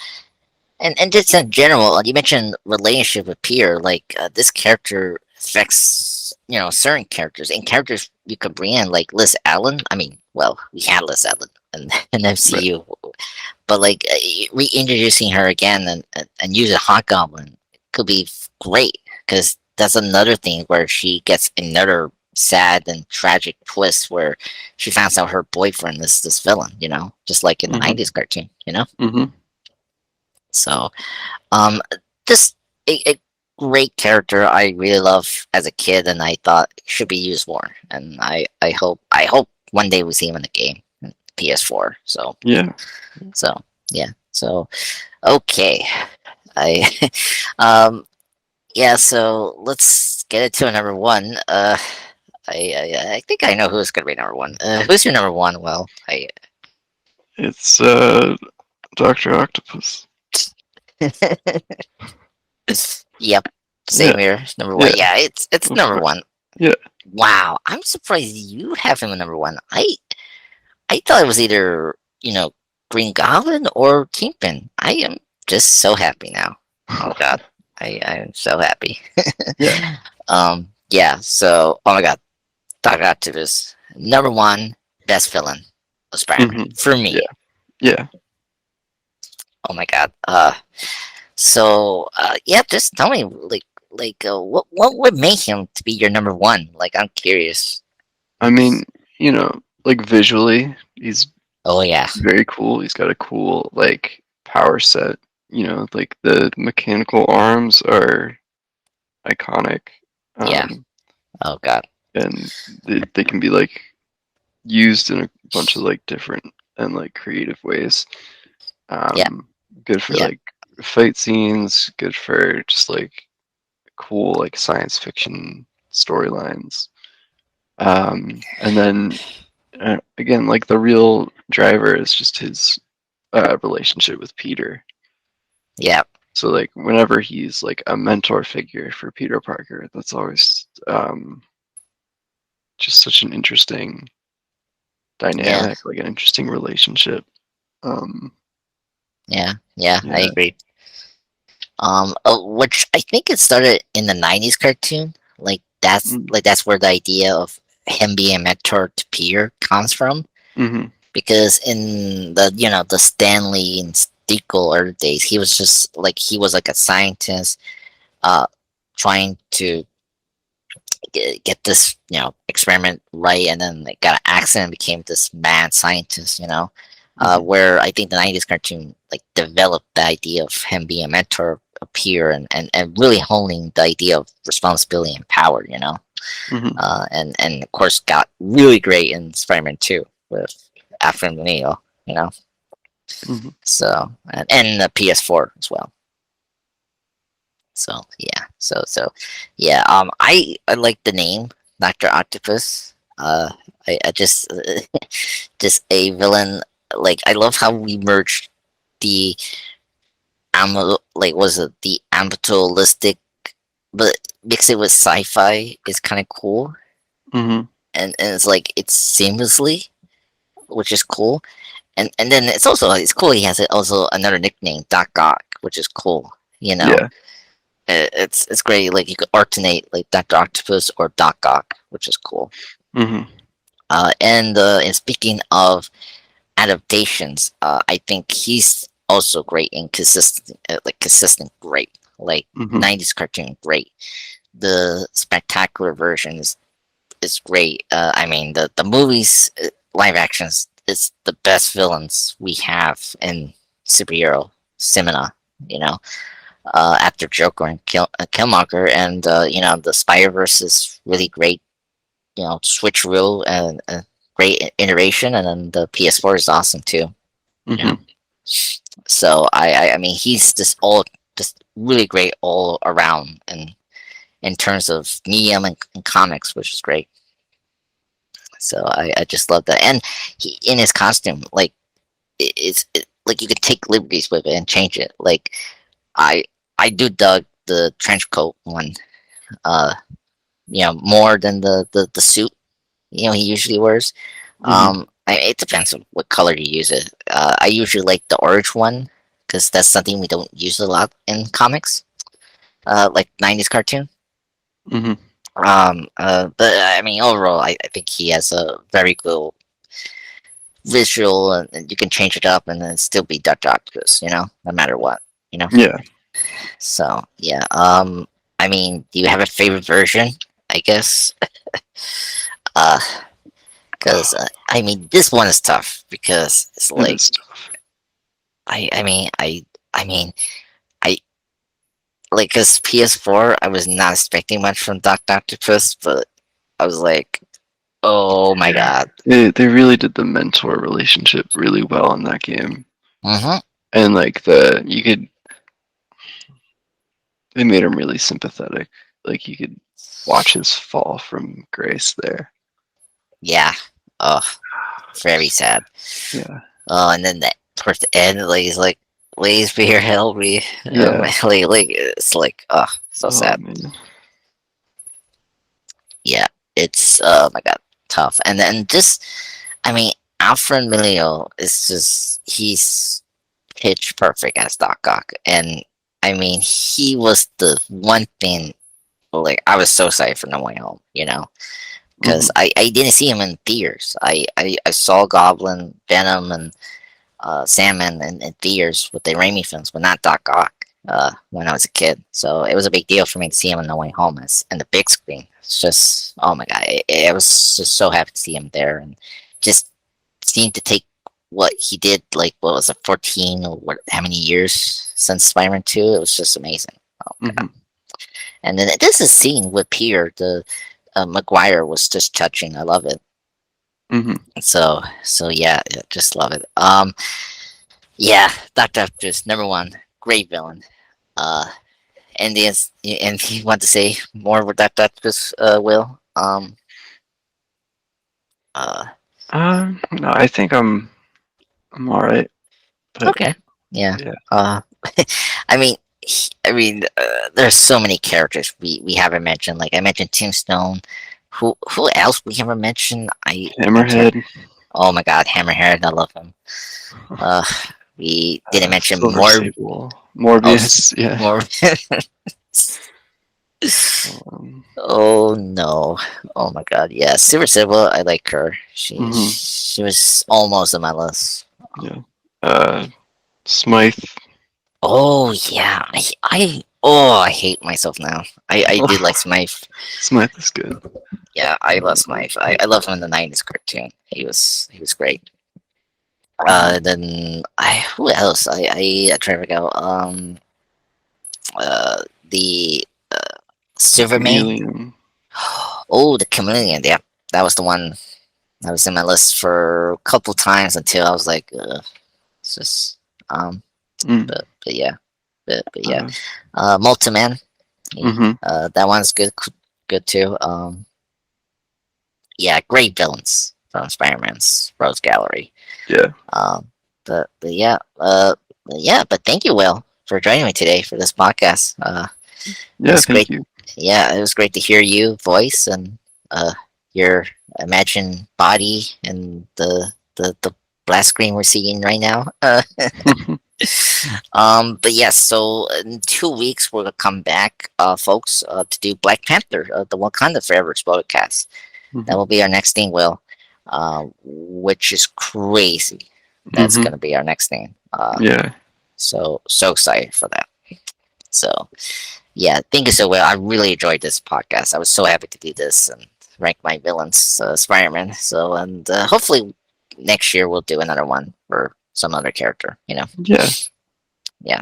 and just in general, you mentioned relationship with Peter. Like, this character affects certain characters and characters you could bring in like Liz Allen. I mean, well, we had Liz Allen in Right. MCU, but like, reintroducing her again and using Hot Goblin could be great because that's another thing where she gets another sad and tragic twist where she finds out her boyfriend is this villain, just like in the Mm-hmm. '90s cartoon. Mm-hmm. So, um, just a great character I really love as a kid, and I thought should be used more. And I hope one day we see him in the game, PS4. Yeah. So yeah. So okay, I um yeah. So let's get it to a number one. I think I know who's gonna be number one. Who's your number one? Well, I It's Doctor Octopus. yep, Yeah. same here. Number one. Yeah. Yeah, it's Of number course. one. Yeah. Wow, I'm surprised you have him at number one. I thought it was either Green Goblin or Kingpin. I am just so happy now. Oh God, I'm so happy. Yeah. Yeah. So, oh my God, Doctor Octopus, number one best villain of Spider-Man Mm-hmm. for me. Yeah. Yeah. Oh my God. So yeah, just tell me what would make him to be your number one? Like, I'm curious. I mean, like visually, he's Oh yeah, very cool. He's got a cool like power set. Like the mechanical arms are iconic. yeah. Um, Oh God, and they can be like used in a bunch of like different and like creative ways. yeah, Um, Good for yeah, like fight scenes, good for just like cool like science fiction storylines. And then again, like the real driver is just his relationship with Peter. yeah, So like whenever he's like a mentor figure for Peter Parker, that's always just such an interesting yeah, dynamic, like an interesting relationship. Um, yeah, yeah. I yeah. agree. Which I think it started in the '90s cartoon. Mm-hmm. That's where the idea of him being a mentor to Peter comes from. Mm-hmm. Because in the Stanley and Stickle early days, he was like a scientist, uh, trying to get this experiment right, and then like, got an accident, and became this mad scientist. Mm-hmm. Where I think the '90s cartoon like developed the idea of him being a mentor of Peter, and really honing the idea of responsibility and power. Mm-hmm. And of course got really great in Spider-Man 2 with Alfred Neil. Mm-hmm. So and the PS4 as well. Yeah. I like the name Doctor Octopus. I just just a villain. Like I love how we merged the like was it the ambitalistic, but mix it with sci-fi is kind of cool, Mhm. and it's like it's seamlessly, which is cool. And then it's cool. He has also another nickname, Doc Ock, which is cool. You know, Yeah. it's great. Like you could alternate like Doctor Octopus or Doc Ock, which is cool. Mhm. And speaking of adaptations, I think he's also great in consistent great, like Mhm. '90s cartoon great. The spectacular version is great. I mean the movies, live actions is the best villains we have in superhero cinema. You know, after Joker and Killmonger, and the Spider Verse is really great. Switcheroo and great iteration, and then the PS4 is awesome too. You know, Mhm. so I mean he's just really great all around, and in terms of medium and comics, which is great. So I just love that, and he in his costume, like like you could take liberties with it and change it. Like I I do dug the trench coat one, uh, more than the suit he usually wears. Mhm. It depends on what color you use it. I usually like the orange one because that's something we don't use a lot in comics, like '90s cartoon. Mhm. But I mean, overall, I think he has a very good visual, and you can change it up and then still be Dutch Octopus, no matter what, you know. Yeah. So yeah. I mean, do you have a favorite version? I guess. Uh, because I mean, this one is tough because it's It like is tough. I mean, I like because PS4, I was not expecting much from Doctor Octopus, but I was like, oh my god. They really did the mentor relationship really well in that game, Mm-hmm. and like the you could they made him really sympathetic. Like you could watch his fall from grace there. Yeah. Oh, very sad. Yeah. Oh, and then that towards the end, like he's like, "Please be here, help me." Yeah. Like it's like, oh, so Oh sad. man. Yeah, it's my god, tough. And then just, I mean, Alfred Milio is he's pitch perfect as Doc Ock, and I mean, he was the one thing. Like I was so excited for No Way Home, because Mhm. I didn't see him in theaters. I saw Goblin, Venom, and Sandman and theaters with the Raimi films, but not Doc Ock when I was a kid. So it was a big deal for me to see him on No Way Home as in the big screen. It's just, oh my god, I was just so happy to see him there, and just seeing to take what he did, like what was it, 14 or what, how many years since Spider-Man 2? It was just amazing. Oh my god. Mhm. And then this is scene with Peter, the Maguire was just touching. I love it. Mhm. So yeah, just love it. Yeah, Doctor Octopus, number one, great villain. Uh, and you want to say more with Doctor Octopus, Will? Uh, No, I think I'm all right. But okay, yeah. yeah. Uh, I mean, there's so many characters we haven't mentioned. Like I mentioned Tombstone. Who else we haven't mentioned? I can't. Hammerhead, Oh my God, Hammerhead, I love him. Uh, we didn't mention Silver more. Sable, Oh, Morbius. Yeah. more. Um, Oh no! Oh my God! Yeah, Silver Silver. I like her. She mhm. she was almost on my list. Yeah. Uh, Smythe. Oh yeah, I hate myself now. I did like Smythe. Smythe is good. Yeah, I love Smythe. I love him in the '90s cartoon. He was great. Mhm. Then who else? I try to figure out. The Silvermane. Chameleon. Oh, the Chameleon. Yeah, that was the one that was in my list for a couple times until I was like, it's just um, Mm. but yeah. but yeah, Uh, Multiman. Yeah, mm-hmm. that one's good too. Yeah, great villains from Spider-Man's Rose Gallery. Yeah. Um, but yeah, yeah. But thank you, Will, for joining me today for this podcast. It Yeah. was Thank great. you. Yeah, it was great to hear you voice and your imagined body and the blast screen we're seeing right now. But yes, so in 2 weeks we're gonna come back, folks, to do Black Panther, the Wakanda Forever Exploded cast. That hmm will be our next thing, Will. Which is crazy. That's hmm gonna be our next thing. Yeah. So excited for that. So yeah, thank you so well. I really enjoyed this podcast. I was so happy to do this and rank my villains, Spider-Man. So and hopefully next year we'll do another one for some other character. Yeah. Yeah.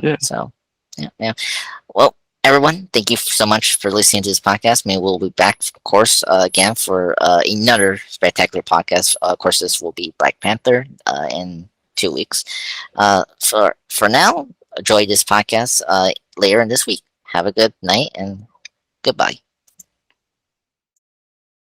Yeah. So yeah, yeah. Well, everyone, thank you so much for listening to this podcast. Maybe we'll be back, of course, again for another spectacular podcast. Of course, this will be Black Panther in 2 weeks. For now, enjoy this podcast later in this week. Have a good night and goodbye.